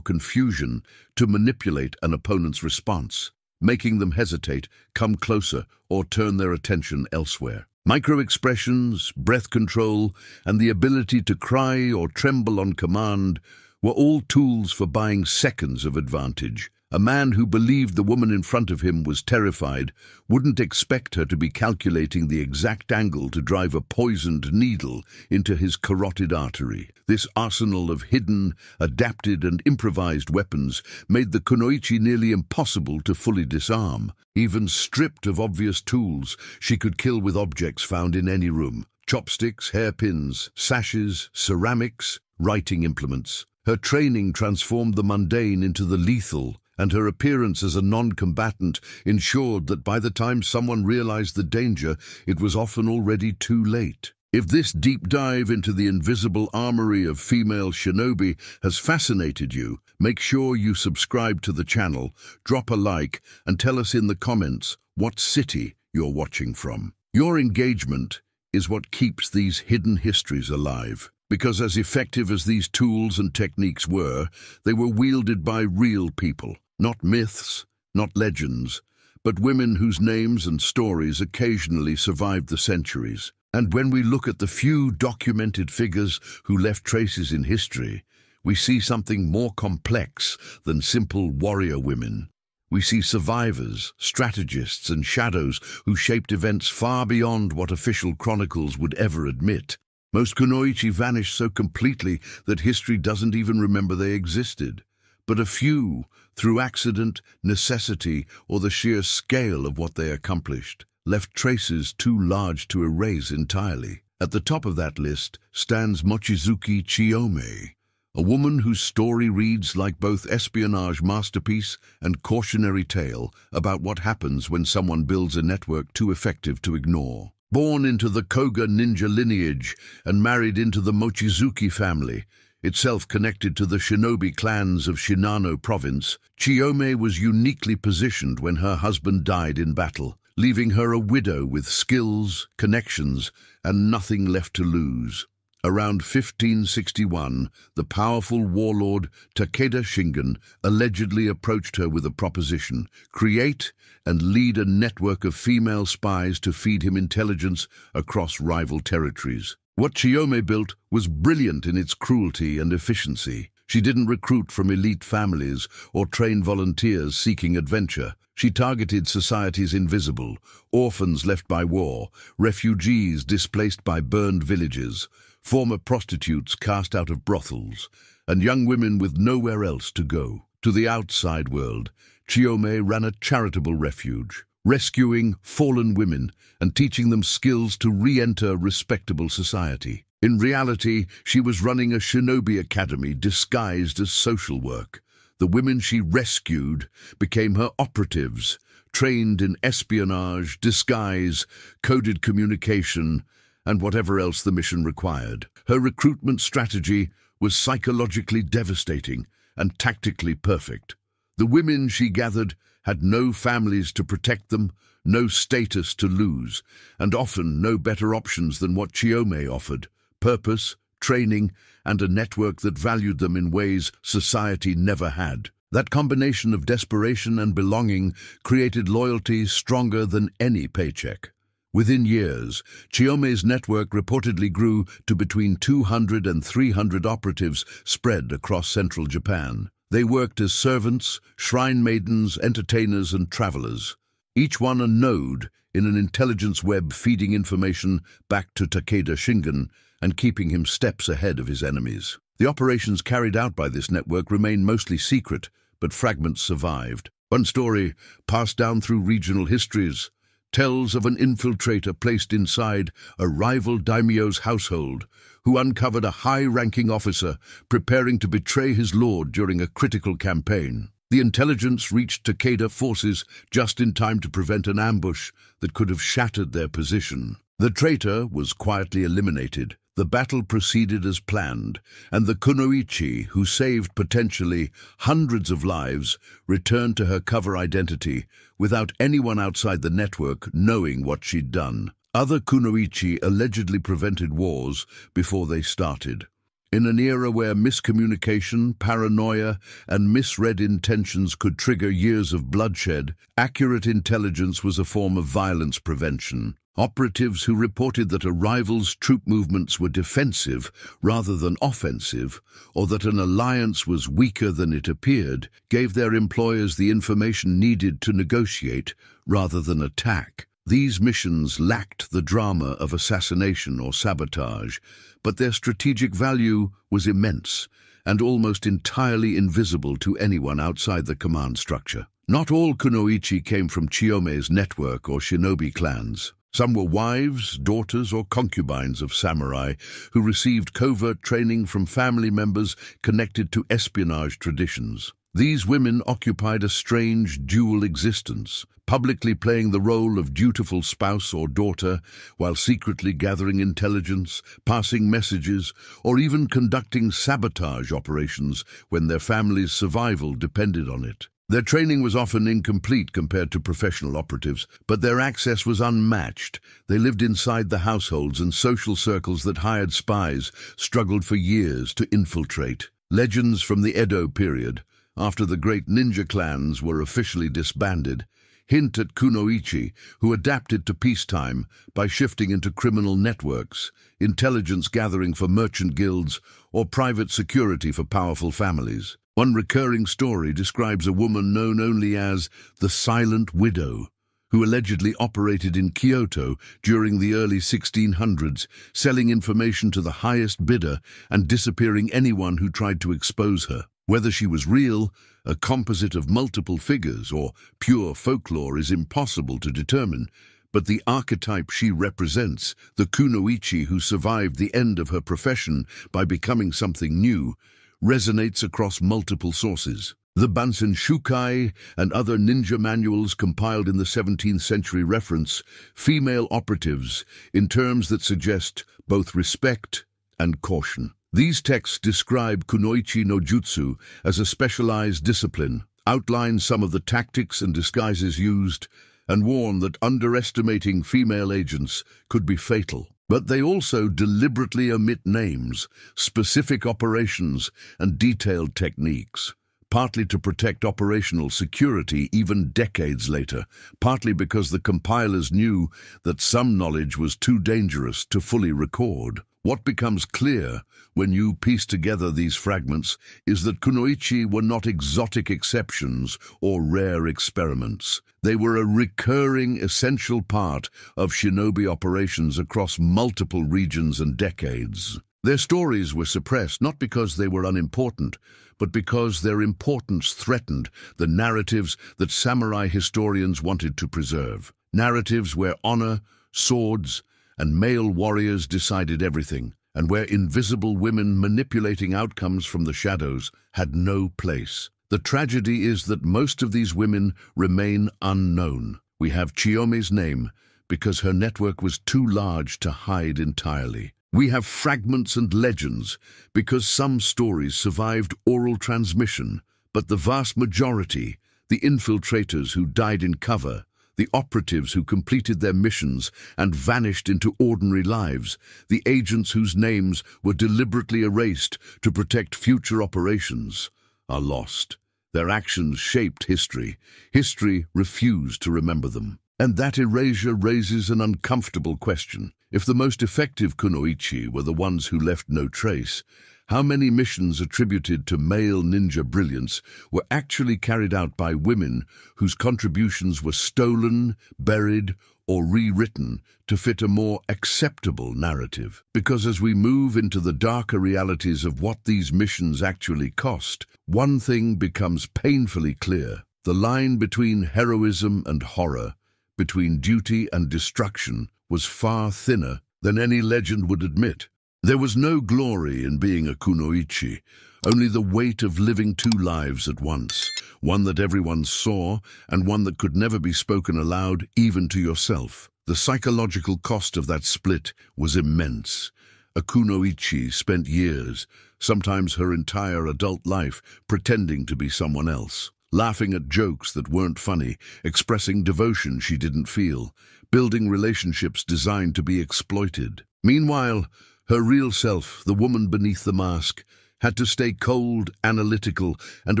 confusion to manipulate an opponent's response, making them hesitate, come closer, or turn their attention elsewhere. Micro-expressions, breath control, and the ability to cry or tremble on command were all tools for buying seconds of advantage. A man who believed the woman in front of him was terrified wouldn't expect her to be calculating the exact angle to drive a poisoned needle into his carotid artery. This arsenal of hidden, adapted and improvised weapons made the kunoichi nearly impossible to fully disarm. Even stripped of obvious tools, she could kill with objects found in any room. Chopsticks, hairpins, sashes, ceramics, writing implements. Her training transformed the mundane into the lethal, and her appearance as a non-combatant ensured that by the time someone realized the danger, it was often already too late. If this deep dive into the invisible armory of female shinobi has fascinated you, make sure you subscribe to the channel, drop a like, and tell us in the comments what city you're watching from. Your engagement is what keeps these hidden histories alive. Because as effective as these tools and techniques were, they were wielded by real people. Not myths, not legends, but women whose names and stories occasionally survived the centuries. And when we look at the few documented figures who left traces in history, we see something more complex than simple warrior women. We see survivors, strategists, and shadows who shaped events far beyond what official chronicles would ever admit. Most kunoichi vanished so completely that history doesn't even remember they existed. But a few, through accident, necessity, or the sheer scale of what they accomplished, left traces too large to erase entirely. At the top of that list stands Mochizuki Chiyome, a woman whose story reads like both espionage masterpiece and cautionary tale about what happens when someone builds a network too effective to ignore. Born into the Koga ninja lineage and married into the Mochizuki family, itself connected to the shinobi clans of Shinano province, Chiyome was uniquely positioned when her husband died in battle, leaving her a widow with skills, connections, and nothing left to lose. Around 1561, the powerful warlord Takeda Shingen allegedly approached her with a proposition: create and lead a network of female spies to feed him intelligence across rival territories. What Chiyome built was brilliant in its cruelty and efficiency. She didn't recruit from elite families or train volunteers seeking adventure. She targeted society's invisible, orphans left by war, refugees displaced by burned villages, former prostitutes cast out of brothels, and young women with nowhere else to go. To the outside world, Chiyome ran a charitable refuge, rescuing fallen women and teaching them skills to re-enter respectable society. In reality, she was running a shinobi academy disguised as social work. The women she rescued became her operatives, trained in espionage, disguise, coded communication, and whatever else the mission required. Her recruitment strategy was psychologically devastating and tactically perfect. The women she gathered had no families to protect them, no status to lose, and often no better options than what Chiyome offered: purpose, training, and a network that valued them in ways society never had. That combination of desperation and belonging created loyalty stronger than any paycheck. Within years, Chiyome's network reportedly grew to between 200 and 300 operatives spread across central Japan. They worked as servants, shrine maidens, entertainers, and travelers, each one a node in an intelligence web feeding information back to Takeda Shingen and keeping him steps ahead of his enemies. The operations carried out by this network remained mostly secret, but fragments survived. One story, passed down through regional histories, tells of an infiltrator placed inside a rival daimyo's household who uncovered a high-ranking officer preparing to betray his lord during a critical campaign. The intelligence reached Takeda forces just in time to prevent an ambush that could have shattered their position. The traitor was quietly eliminated. The battle proceeded as planned, and the Kunoichi, who saved potentially hundreds of lives, returned to her cover identity without anyone outside the network knowing what she'd done. Other Kunoichi allegedly prevented wars before they started. In an era where miscommunication, paranoia, and misread intentions could trigger years of bloodshed, accurate intelligence was a form of violence prevention. Operatives who reported that a rival's troop movements were defensive rather than offensive, or that an alliance was weaker than it appeared, gave their employers the information needed to negotiate rather than attack. These missions lacked the drama of assassination or sabotage, but their strategic value was immense and almost entirely invisible to anyone outside the command structure. Not all Kunoichi came from Chiyome's network or shinobi clans. Some were wives, daughters, or concubines of samurai who received covert training from family members connected to espionage traditions. These women occupied a strange dual existence, publicly playing the role of dutiful spouse or daughter, while secretly gathering intelligence, passing messages, or even conducting sabotage operations when their family's survival depended on it. Their training was often incomplete compared to professional operatives, but their access was unmatched. They lived inside the households and social circles that hired spies struggled for years to infiltrate. Legends from the Edo period, after the great ninja clans were officially disbanded, hint at Kunoichi, who adapted to peacetime by shifting into criminal networks, intelligence gathering for merchant guilds, or private security for powerful families. One recurring story describes a woman known only as the Silent Widow, who allegedly operated in Kyoto during the early 1600s, selling information to the highest bidder and disappearing anyone who tried to expose her. Whether she was real, a composite of multiple figures, or pure folklore is impossible to determine, but the archetype she represents, the Kunoichi who survived the end of her profession by becoming something new, resonates across multiple sources. The Bansen Shukai and other ninja manuals compiled in the 17th century reference female operatives in terms that suggest both respect and caution. These texts describe Kunoichi no Jutsu as a specialized discipline, outline some of the tactics and disguises used, and warn that underestimating female agents could be fatal. But they also deliberately omit names, specific operations, and detailed techniques, partly to protect operational security even decades later, partly because the compilers knew that some knowledge was too dangerous to fully record. What becomes clear when you piece together these fragments is that Kunoichi were not exotic exceptions or rare experiments. They were a recurring, essential part of shinobi operations across multiple regions and decades. Their stories were suppressed not because they were unimportant, but because their importance threatened the narratives that samurai historians wanted to preserve. Narratives where honor, swords, and male warriors decided everything, and where invisible women manipulating outcomes from the shadows had no place. The tragedy is that most of these women remain unknown. We have Chiyomi's name because her network was too large to hide entirely. We have fragments and legends because some stories survived oral transmission, but the vast majority, the infiltrators who died in cover, the operatives who completed their missions and vanished into ordinary lives, the agents whose names were deliberately erased to protect future operations, are lost. Their actions shaped history. History refused to remember them. And that erasure raises an uncomfortable question. If the most effective kunoichi were the ones who left no trace, how many missions attributed to male ninja brilliance were actually carried out by women whose contributions were stolen, buried, or rewritten to fit a more acceptable narrative? Because as we move into the darker realities of what these missions actually cost, one thing becomes painfully clear. The line between heroism and horror, between duty and destruction, was far thinner than any legend would admit. There was no glory in being a kunoichi, only the weight of living two lives at once, one that everyone saw and one that could never be spoken aloud even to yourself. The psychological cost of that split was immense. A kunoichi spent years, sometimes her entire adult life, pretending to be someone else, laughing at jokes that weren't funny, expressing devotion she didn't feel, building relationships designed to be exploited. Meanwhile, her real self, the woman beneath the mask, had to stay cold, analytical, and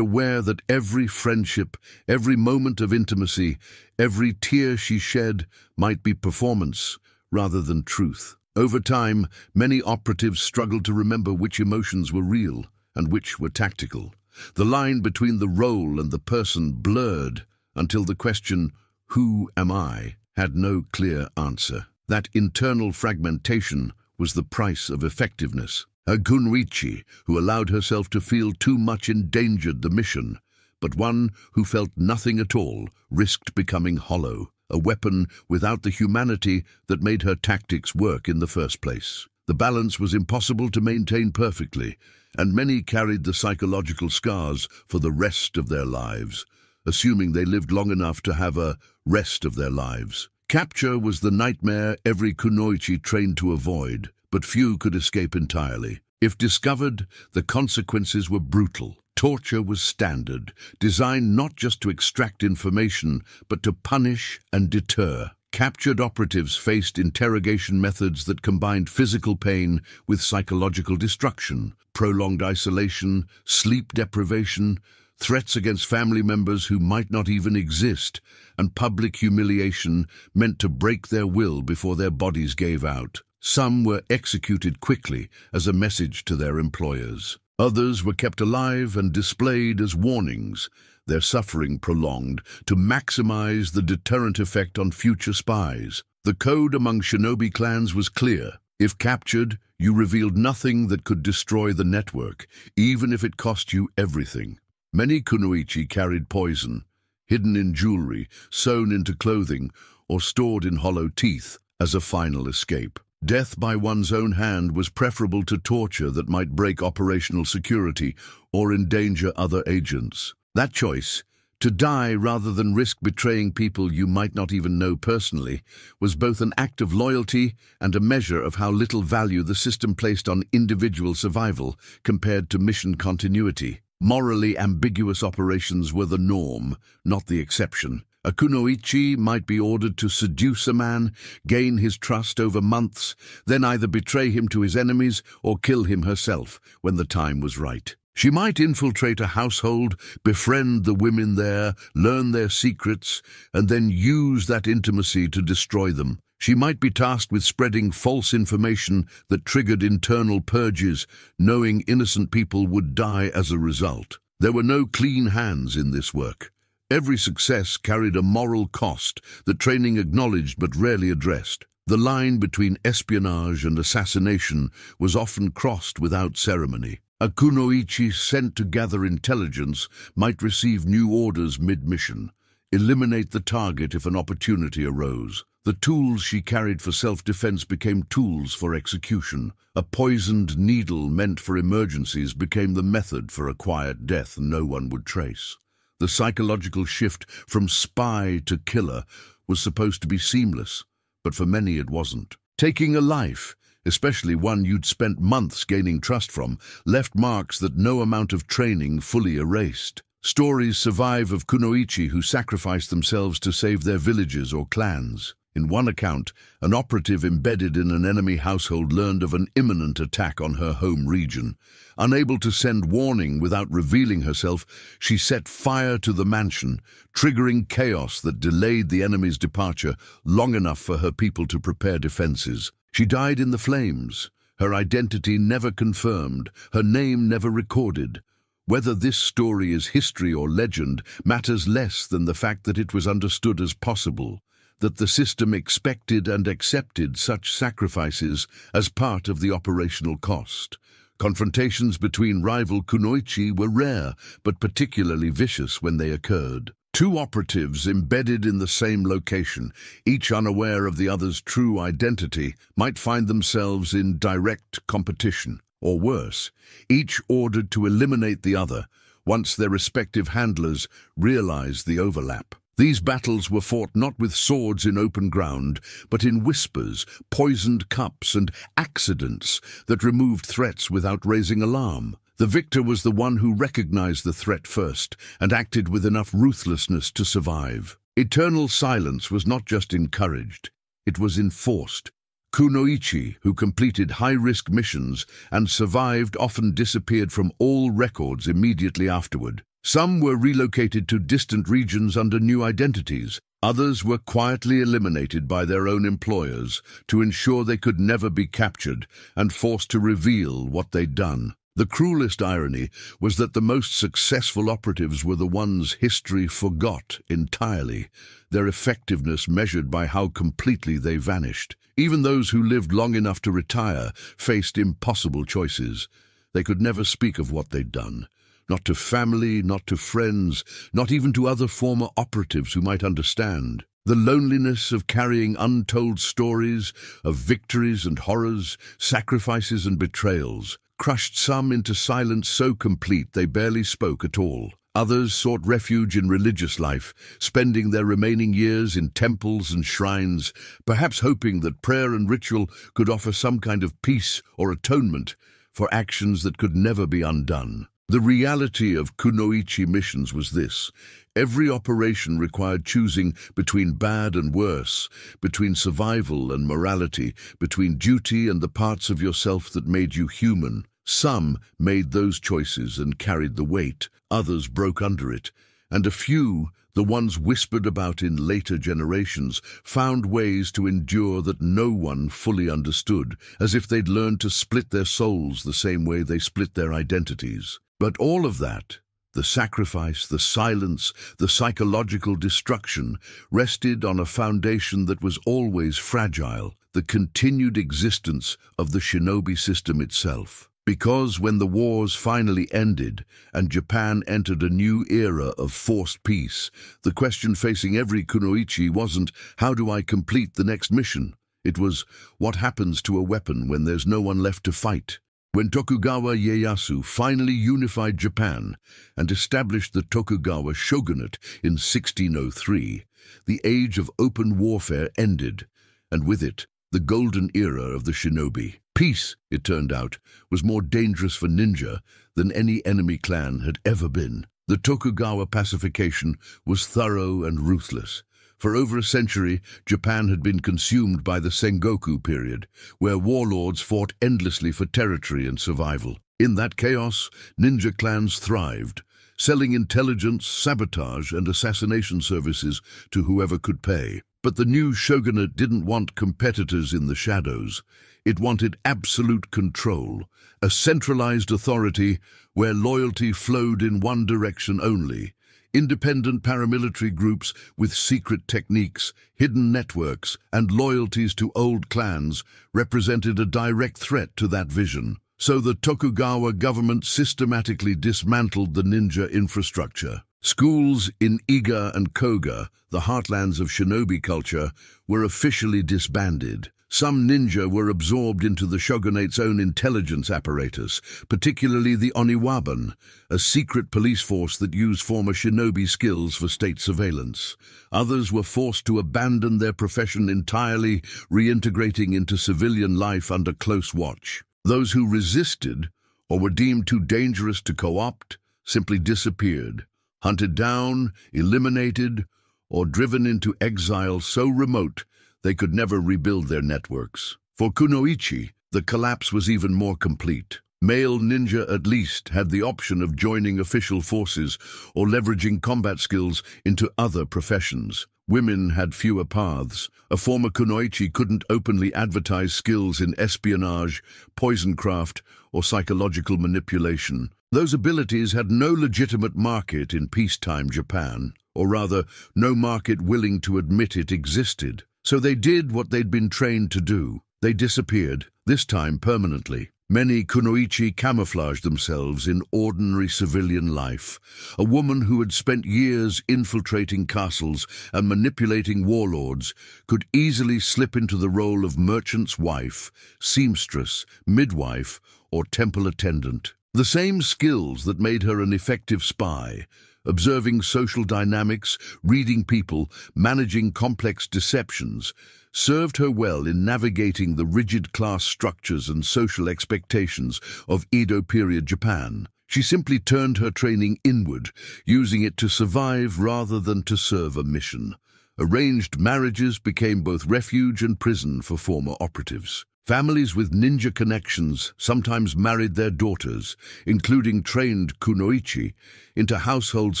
aware that every friendship, every moment of intimacy, every tear she shed might be performance rather than truth. Over time, many operatives struggled to remember which emotions were real and which were tactical. The line between the role and the person blurred until the question, "Who am I?" had no clear answer. That internal fragmentation was the price of effectiveness. A kunoichi who allowed herself to feel too much endangered the mission, but one who felt nothing at all risked becoming hollow, a weapon without the humanity that made her tactics work in the first place. The balance was impossible to maintain perfectly, and many carried the psychological scars for the rest of their lives, assuming they lived long enough to have a rest of their lives. Capture was the nightmare every kunoichi trained to avoid, but few could escape entirely. If discovered, the consequences were brutal. Torture was standard, designed not just to extract information, but to punish and deter. Captured operatives faced interrogation methods that combined physical pain with psychological destruction, prolonged isolation, sleep deprivation, threats against family members who might not even exist, and public humiliation meant to break their will before their bodies gave out. Some were executed quickly as a message to their employers. Others were kept alive and displayed as warnings, their suffering prolonged to maximize the deterrent effect on future spies. The code among shinobi clans was clear. If captured, you revealed nothing that could destroy the network, even if it cost you everything. Many kunoichi carried poison, hidden in jewelry, sewn into clothing, or stored in hollow teeth as a final escape. Death by one's own hand was preferable to torture that might break operational security or endanger other agents. That choice, To die rather than risk betraying people you might not even know personally was both an act of loyalty and a measure of how little value the system placed on individual survival compared to mission continuity. Morally ambiguous operations were the norm, not the exception. A kunoichi might be ordered to seduce a man, gain his trust over months, then either betray him to his enemies or kill him herself when the time was right. She might infiltrate a household, befriend the women there, learn their secrets, and then use that intimacy to destroy them. She might be tasked with spreading false information that triggered internal purges, knowing innocent people would die as a result. There were no clean hands in this work. Every success carried a moral cost that training acknowledged but rarely addressed. The line between espionage and assassination was often crossed without ceremony. A kunoichi sent to gather intelligence might receive new orders mid-mission, eliminate the target if an opportunity arose. The tools she carried for self-defense became tools for execution. A poisoned needle meant for emergencies became the method for a quiet death no one would trace. The psychological shift from spy to killer was supposed to be seamless, but for many it wasn't. Taking a life, especially one you'd spent months gaining trust from, left marks that no amount of training fully erased. Stories survive of kunoichi who sacrificed themselves to save their villages or clans. In one account, an operative embedded in an enemy household learned of an imminent attack on her home region. Unable to send warning without revealing herself, she set fire to the mansion, triggering chaos that delayed the enemy's departure long enough for her people to prepare defenses. She died in the flames, her identity never confirmed, her name never recorded. Whether this story is history or legend matters less than the fact that it was understood as possible, that the system expected and accepted such sacrifices as part of the operational cost. Confrontations between rival kunoichi were rare, but particularly vicious when they occurred. Two operatives embedded in the same location, each unaware of the other's true identity, might find themselves in direct competition. Or worse, each ordered to eliminate the other once their respective handlers realized the overlap. These battles were fought not with swords in open ground, but in whispers, poisoned cups, and accidents that removed threats without raising alarm. The victor was the one who recognized the threat first and acted with enough ruthlessness to survive. Eternal silence was not just encouraged, it was enforced. Kunoichi, who completed high-risk missions and survived, often disappeared from all records immediately afterward. Some were relocated to distant regions under new identities. Others were quietly eliminated by their own employers to ensure they could never be captured and forced to reveal what they'd done. The cruelest irony was that the most successful operatives were the ones history forgot entirely, their effectiveness measured by how completely they vanished. Even those who lived long enough to retire faced impossible choices. They could never speak of what they'd done. Not to family, not to friends, not even to other former operatives who might understand. The loneliness of carrying untold stories of victories and horrors, sacrifices and betrayals, crushed some into silence so complete they barely spoke at all. Others sought refuge in religious life, spending their remaining years in temples and shrines, perhaps hoping that prayer and ritual could offer some kind of peace or atonement for actions that could never be undone. The reality of kunoichi missions was this: every operation required choosing between bad and worse, between survival and morality, between duty and the parts of yourself that made you human. Some made those choices and carried the weight, others broke under it, and a few, the ones whispered about in later generations, found ways to endure that no one fully understood, as if they'd learned to split their souls the same way they split their identities. But all of that, the sacrifice, the silence, the psychological destruction, rested on a foundation that was always fragile, the continued existence of the shinobi system itself. Because when the wars finally ended and Japan entered a new era of forced peace, the question facing every kunoichi wasn't, how do I complete the next mission? It was, what happens to a weapon when there's no one left to fight? When Tokugawa Ieyasu finally unified Japan and established the Tokugawa shogunate in 1603, the age of open warfare ended, and with it, the golden era of the shinobi. Peace, it turned out, was more dangerous for ninja than any enemy clan had ever been. The Tokugawa pacification was thorough and ruthless. For over a century, Japan had been consumed by the Sengoku period, where warlords fought endlessly for territory and survival. In that chaos, ninja clans thrived, selling intelligence, sabotage, and assassination services to whoever could pay. But the new shogunate didn't want competitors in the shadows. It wanted absolute control, a centralized authority where loyalty flowed in one direction only. Independent paramilitary groups with secret techniques, hidden networks, and loyalties to old clans represented a direct threat to that vision. So the Tokugawa government systematically dismantled the ninja infrastructure. Schools in Iga and Koga, the heartlands of shinobi culture, were officially disbanded. Some ninja were absorbed into the shogunate's own intelligence apparatus, particularly the Oniwaban, a secret police force that used former shinobi skills for state surveillance. Others were forced to abandon their profession entirely, reintegrating into civilian life under close watch. Those who resisted, or were deemed too dangerous to co-opt, simply disappeared, hunted down, eliminated, or driven into exile so remote they could never rebuild their networks. For Kunoichi, the collapse was even more complete. Male ninja at least had the option of joining official forces or leveraging combat skills into other professions. Women had fewer paths. A former Kunoichi couldn't openly advertise skills in espionage, poisoncraft, or psychological manipulation. Those abilities had no legitimate market in peacetime Japan, or rather, no market willing to admit it existed. So they did what they'd been trained to do. They disappeared, this time permanently. Many Kunoichi camouflaged themselves in ordinary civilian life. A woman who had spent years infiltrating castles and manipulating warlords could easily slip into the role of merchant's wife, seamstress, midwife, or temple attendant. The same skills that made her an effective spy, observing social dynamics, reading people, managing complex deceptions, served her well in navigating the rigid class structures and social expectations of Edo period Japan. She simply turned her training inward, using it to survive rather than to serve a mission. Arranged marriages became both refuge and prison for former operatives. Families with ninja connections sometimes married their daughters, including trained kunoichi, into households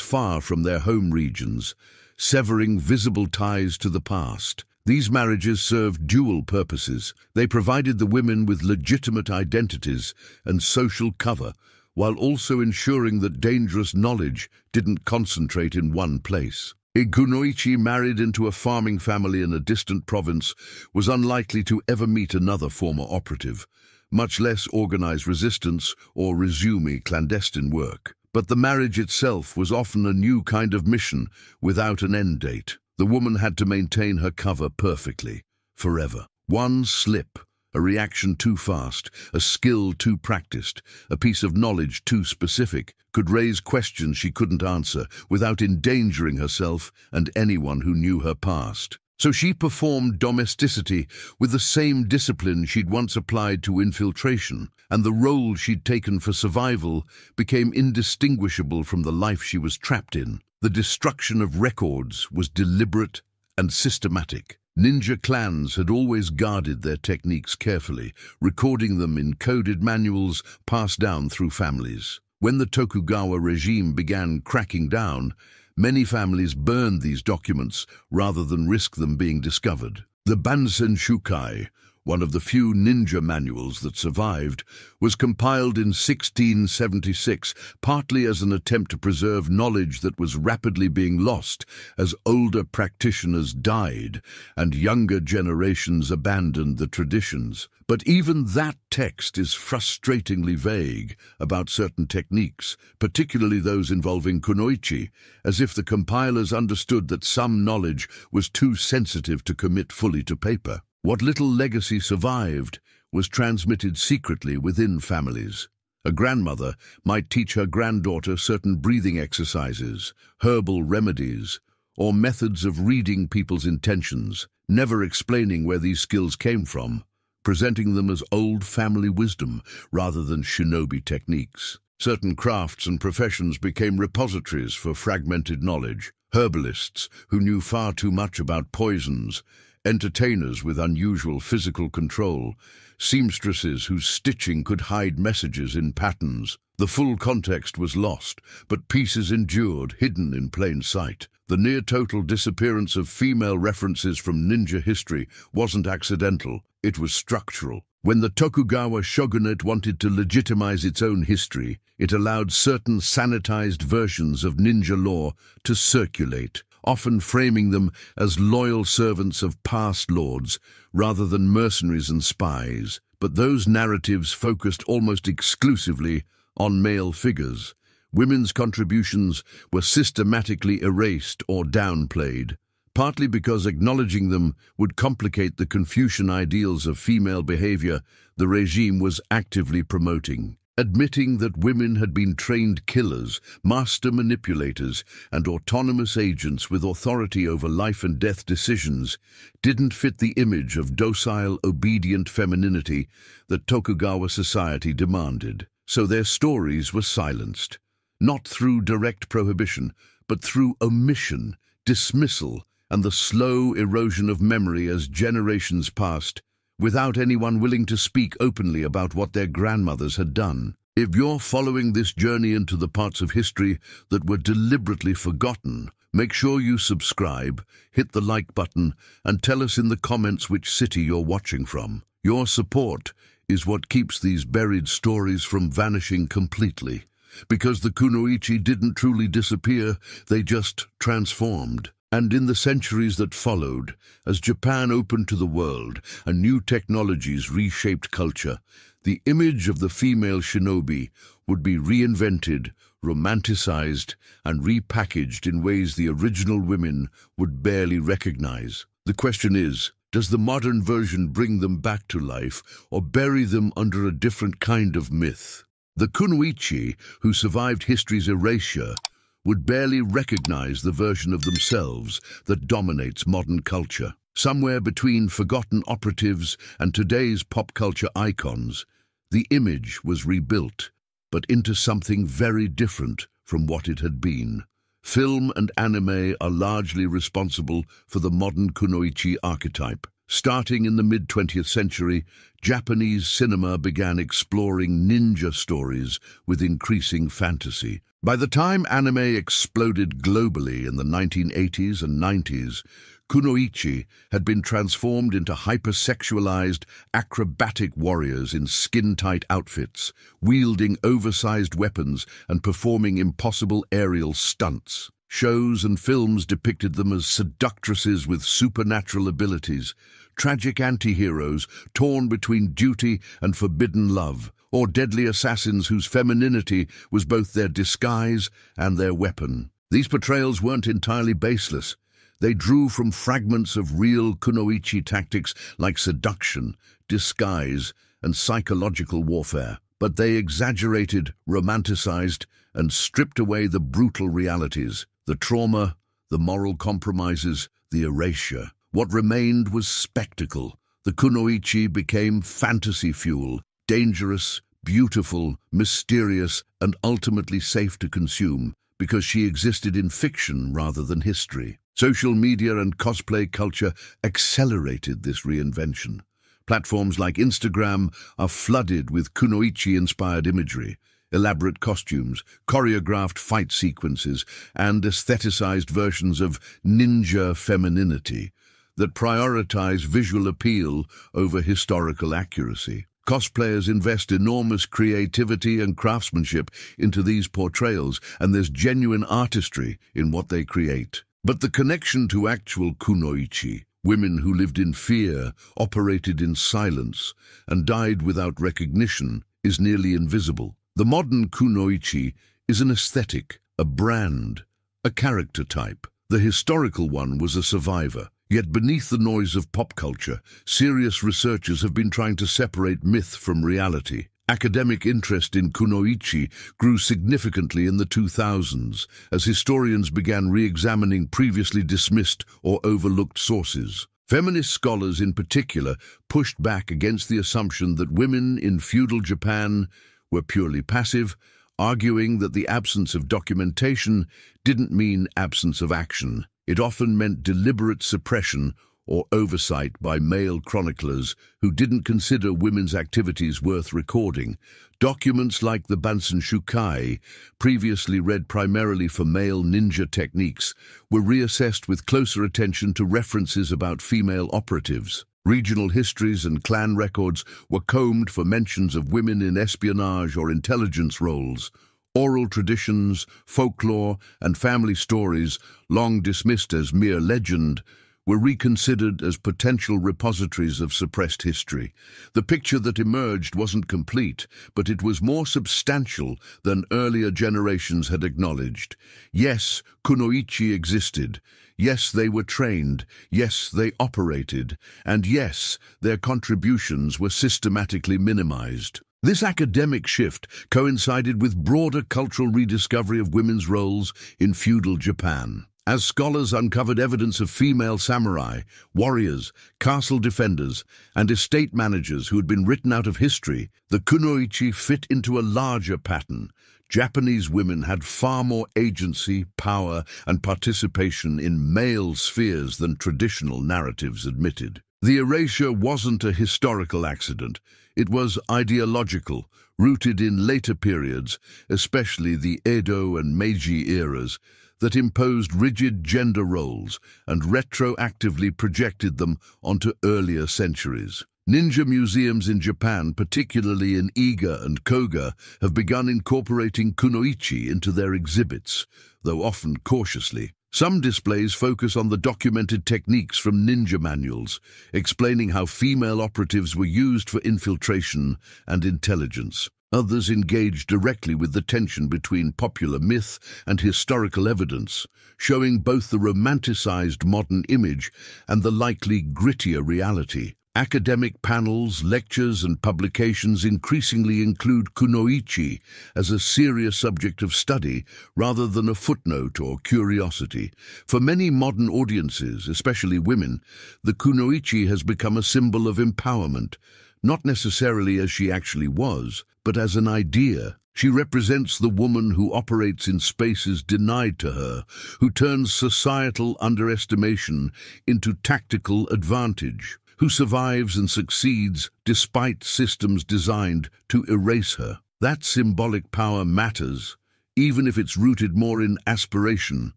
far from their home regions, severing visible ties to the past. These marriages served dual purposes. They provided the women with legitimate identities and social cover, while also ensuring that dangerous knowledge didn't concentrate in one place. A kunoichi married into a farming family in a distant province was unlikely to ever meet another former operative, much less organize resistance or resume clandestine work. But the marriage itself was often a new kind of mission without an end date. The woman had to maintain her cover perfectly, forever. One slip, a reaction too fast, a skill too practiced, a piece of knowledge too specific, could raise questions she couldn't answer without endangering herself and anyone who knew her past. So she performed domesticity with the same discipline she'd once applied to infiltration, and the role she'd taken for survival became indistinguishable from the life she was trapped in. The destruction of records was deliberate and systematic. Ninja clans had always guarded their techniques carefully, recording them in coded manuals passed down through families. When the Tokugawa regime began cracking down, many families burned these documents rather than risk them being discovered. The Bansen Shukai, one of the few ninja manuals that survived, was compiled in 1676, partly as an attempt to preserve knowledge that was rapidly being lost as older practitioners died and younger generations abandoned the traditions. But even that text is frustratingly vague about certain techniques, particularly those involving kunoichi, as if the compilers understood that some knowledge was too sensitive to commit fully to paper. What little legacy survived was transmitted secretly within families. A grandmother might teach her granddaughter certain breathing exercises, herbal remedies, or methods of reading people's intentions, never explaining where these skills came from, presenting them as old family wisdom rather than shinobi techniques. Certain crafts and professions became repositories for fragmented knowledge. Herbalists who knew far too much about poisons, entertainers with unusual physical control, seamstresses whose stitching could hide messages in patterns. The full context was lost, but pieces endured, hidden in plain sight. The near-total disappearance of female references from ninja history wasn't accidental, it was structural. When the Tokugawa shogunate wanted to legitimize its own history, it allowed certain sanitized versions of ninja lore to circulate, often framing them as loyal servants of past lords rather than mercenaries and spies. But those narratives focused almost exclusively on male figures. Women's contributions were systematically erased or downplayed, partly because acknowledging them would complicate the Confucian ideals of female behavior the regime was actively promoting. Admitting that women had been trained killers, master manipulators, and autonomous agents with authority over life and death decisions didn't fit the image of docile, obedient femininity that Tokugawa society demanded. So their stories were silenced, not through direct prohibition, but through omission, dismissal, and the slow erosion of memory as generations passed, without anyone willing to speak openly about what their grandmothers had done. If you're following this journey into the parts of history that were deliberately forgotten, make sure you subscribe, hit the like button, and tell us in the comments which city you're watching from. Your support is what keeps these buried stories from vanishing completely. Because the Kunoichi didn't truly disappear, they just transformed. And in the centuries that followed, as Japan opened to the world and new technologies reshaped culture, the image of the female shinobi would be reinvented, romanticized, and repackaged in ways the original women would barely recognize. The question is, does the modern version bring them back to life or bury them under a different kind of myth? The Kunoichi, who survived history's erasure, would barely recognize the version of themselves that dominates modern culture. Somewhere between forgotten operatives and today's pop culture icons, the image was rebuilt, but into something very different from what it had been. Film and anime are largely responsible for the modern Kunoichi archetype. Starting in the mid-20th century, Japanese cinema began exploring ninja stories with increasing fantasy. By the time anime exploded globally in the 1980s and 90s, Kunoichi had been transformed into hypersexualized, acrobatic warriors in skin-tight outfits, wielding oversized weapons and performing impossible aerial stunts. Shows and films depicted them as seductresses with supernatural abilities, tragic anti-heroes torn between duty and forbidden love, or deadly assassins whose femininity was both their disguise and their weapon. These portrayals weren't entirely baseless. They drew from fragments of real Kunoichi tactics like seduction, disguise, and psychological warfare. But they exaggerated, romanticized, and stripped away the brutal realities, the trauma, the moral compromises, the erasure. What remained was spectacle. The Kunoichi became fantasy fuel, dangerous, beautiful, mysterious, and ultimately safe to consume, because she existed in fiction rather than history. Social media and cosplay culture accelerated this reinvention. Platforms like Instagram are flooded with Kunoichi-inspired imagery, elaborate costumes, choreographed fight sequences, and aestheticized versions of ninja femininity that prioritize visual appeal over historical accuracy. Cosplayers invest enormous creativity and craftsmanship into these portrayals, and there's genuine artistry in what they create. But the connection to actual Kunoichi, women who lived in fear, operated in silence, and died without recognition, is nearly invisible. The modern Kunoichi is an aesthetic, a brand, a character type. The historical one was a survivor, Yet beneath the noise of pop culture, serious researchers have been trying to separate myth from reality. Academic interest in Kunoichi grew significantly in the 2000s as historians began re-examining previously dismissed or overlooked sources. Feminist scholars in particular pushed back against the assumption that women in feudal Japan were purely passive, arguing that the absence of documentation didn't mean absence of action. It often meant deliberate suppression or oversight by male chroniclers who didn't consider women's activities worth recording. Documents like the Bansen Shukai, previously read primarily for male ninja techniques, were reassessed with closer attention to references about female operatives. Regional histories and clan records were combed for mentions of women in espionage or intelligence roles. Oral traditions, folklore, and family stories, long dismissed as mere legend, were reconsidered as potential repositories of suppressed history. The picture that emerged wasn't complete, but it was more substantial than earlier generations had acknowledged. Yes, Kunoichi existed. Yes, they were trained. Yes, they operated. And yes, their contributions were systematically minimized. This academic shift coincided with broader cultural rediscovery of women's roles in feudal Japan. As scholars uncovered evidence of female samurai, warriors, castle defenders, and estate managers who had been written out of history, the Kunoichi fit into a larger pattern. Japanese women had far more agency, power, and participation in male spheres than traditional narratives admitted. The erasure wasn't a historical accident. It was ideological, rooted in later periods, especially the Edo and Meiji eras, that imposed rigid gender roles and retroactively projected them onto earlier centuries. Ninja museums in Japan, particularly in Iga and Koga, have begun incorporating Kunoichi into their exhibits, though often cautiously. Some displays focus on the documented techniques from ninja manuals, explaining how female operatives were used for infiltration and intelligence. Others engage directly with the tension between popular myth and historical evidence, showing both the romanticized modern image and the likely grittier reality. Academic panels, lectures, and publications increasingly include Kunoichi as a serious subject of study rather than a footnote or curiosity. For many modern audiences, especially women, the Kunoichi has become a symbol of empowerment, not necessarily as she actually was, but as an idea. She represents the woman who operates in spaces denied to her, who turns societal underestimation into tactical advantage, who survives and succeeds despite systems designed to erase her. That symbolic power matters, even if it's rooted more in aspiration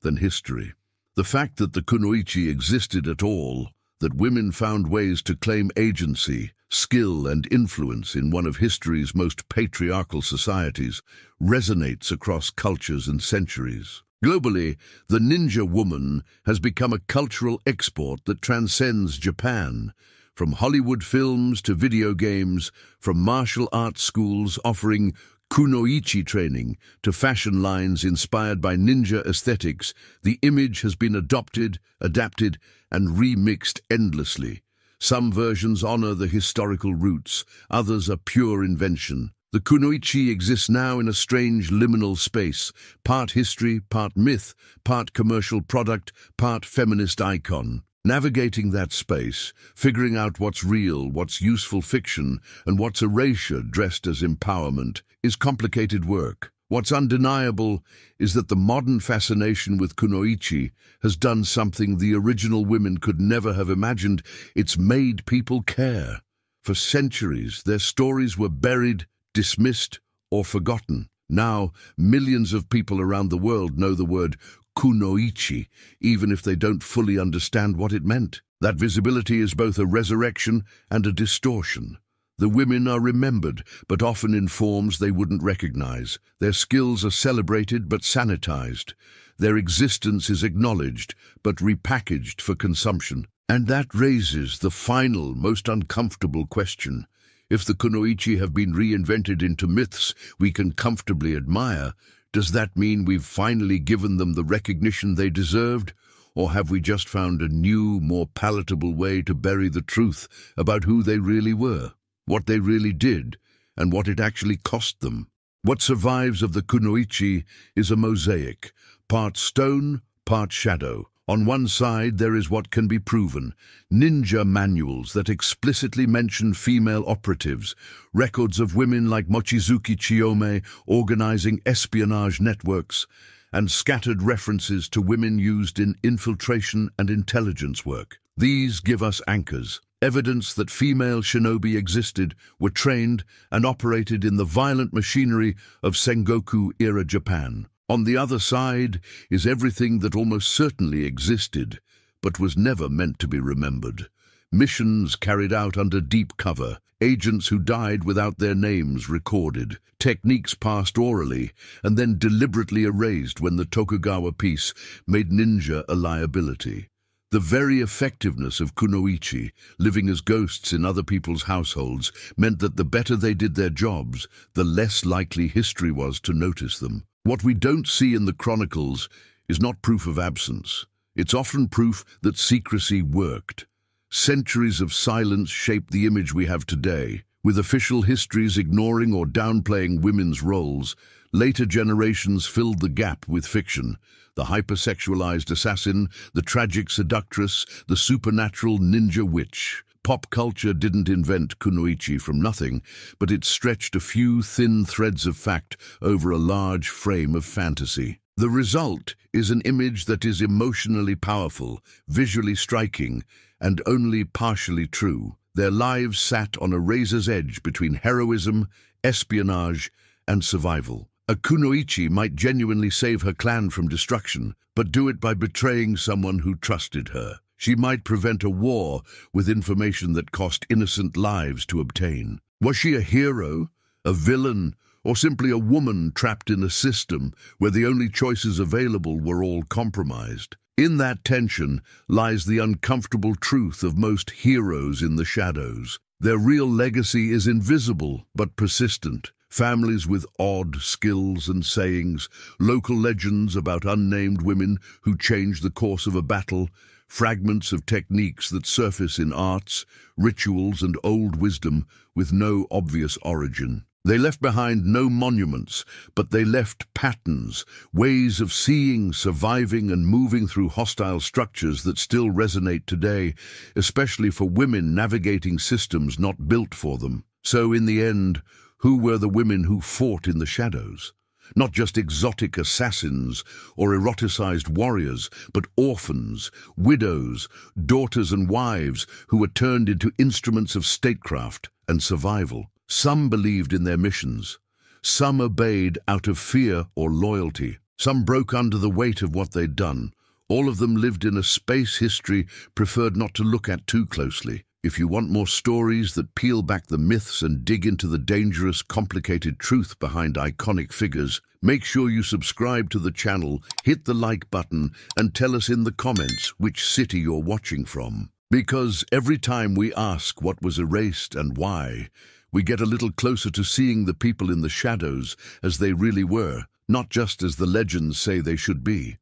than history. The fact that the Kunoichi existed at all, that women found ways to claim agency, skill and influence in one of history's most patriarchal societies, resonates across cultures and centuries. Globally, the ninja woman has become a cultural export that transcends Japan. From Hollywood films to video games, from martial arts schools offering Kunoichi training to fashion lines inspired by ninja aesthetics, the image has been adopted, adapted, and remixed endlessly. Some versions honor the historical roots, others are pure invention. The Kunoichi exists now in a strange liminal space, part history, part myth, part commercial product, part feminist icon. Navigating that space, figuring out what's real, what's useful fiction, and what's erasure dressed as empowerment, is complicated work. What's undeniable is that the modern fascination with Kunoichi has done something the original women could never have imagined. It's made people care. For centuries, their stories were buried, dismissed, or forgotten. Now, millions of people around the world know the word Kunoichi, even if they don't fully understand what it meant. That visibility is both a resurrection and a distortion. The women are remembered, but often in forms they wouldn't recognize. Their skills are celebrated but sanitized. Their existence is acknowledged, but repackaged for consumption. And that raises the final, most uncomfortable question. If the Kunoichi have been reinvented into myths we can comfortably admire, does that mean we've finally given them the recognition they deserved? Or have we just found a new, more palatable way to bury the truth about who they really were, what they really did, and what it actually cost them? What survives of the Kunoichi is a mosaic, part stone, part shadow. On one side, there is what can be proven: ninja manuals that explicitly mention female operatives, records of women like Mochizuki Chiyome organizing espionage networks, and scattered references to women used in infiltration and intelligence work. These give us anchors, evidence that female shinobi existed, were trained, and operated in the violent machinery of Sengoku-era Japan. On the other side is everything that almost certainly existed, but was never meant to be remembered. Missions carried out under deep cover, agents who died without their names recorded, techniques passed orally and then deliberately erased when the Tokugawa peace made ninja a liability. The very effectiveness of Kunoichi, living as ghosts in other people's households, meant that the better they did their jobs, the less likely history was to notice them. What we don't see in the chronicles is not proof of absence. It's often proof that secrecy worked. Centuries of silence shaped the image we have today. With official histories ignoring or downplaying women's roles, later generations filled the gap with fiction. The hypersexualized assassin, the tragic seductress, the supernatural ninja witch. Pop culture didn't invent Kunoichi from nothing, but it stretched a few thin threads of fact over a large frame of fantasy. The result is an image that is emotionally powerful, visually striking, and only partially true. Their lives sat on a razor's edge between heroism, espionage, and survival. A Kunoichi might genuinely save her clan from destruction, but do it by betraying someone who trusted her. She might prevent a war with information that cost innocent lives to obtain. Was she a hero, a villain, or simply a woman trapped in a system where the only choices available were all compromised? In that tension lies the uncomfortable truth of most heroes in the shadows. Their real legacy is invisible but persistent. Families with odd skills and sayings, local legends about unnamed women who changed the course of a battle, fragments of techniques that surface in arts, rituals, and old wisdom with no obvious origin. They left behind no monuments, but they left patterns, ways of seeing, surviving, and moving through hostile structures that still resonate today, especially for women navigating systems not built for them. So, in the end, who were the women who fought in the shadows? Not just exotic assassins or eroticized warriors, but orphans, widows, daughters and wives who were turned into instruments of statecraft and survival. Some believed in their missions. Some obeyed out of fear or loyalty. Some broke under the weight of what they'd done. All of them lived in a space history preferred not to look at too closely. If you want more stories that peel back the myths and dig into the dangerous, complicated truth behind iconic figures, make sure you subscribe to the channel, hit the like button, and tell us in the comments which city you're watching from. Because every time we ask what was erased and why, we get a little closer to seeing the people in the shadows as they really were, not just as the legends say they should be.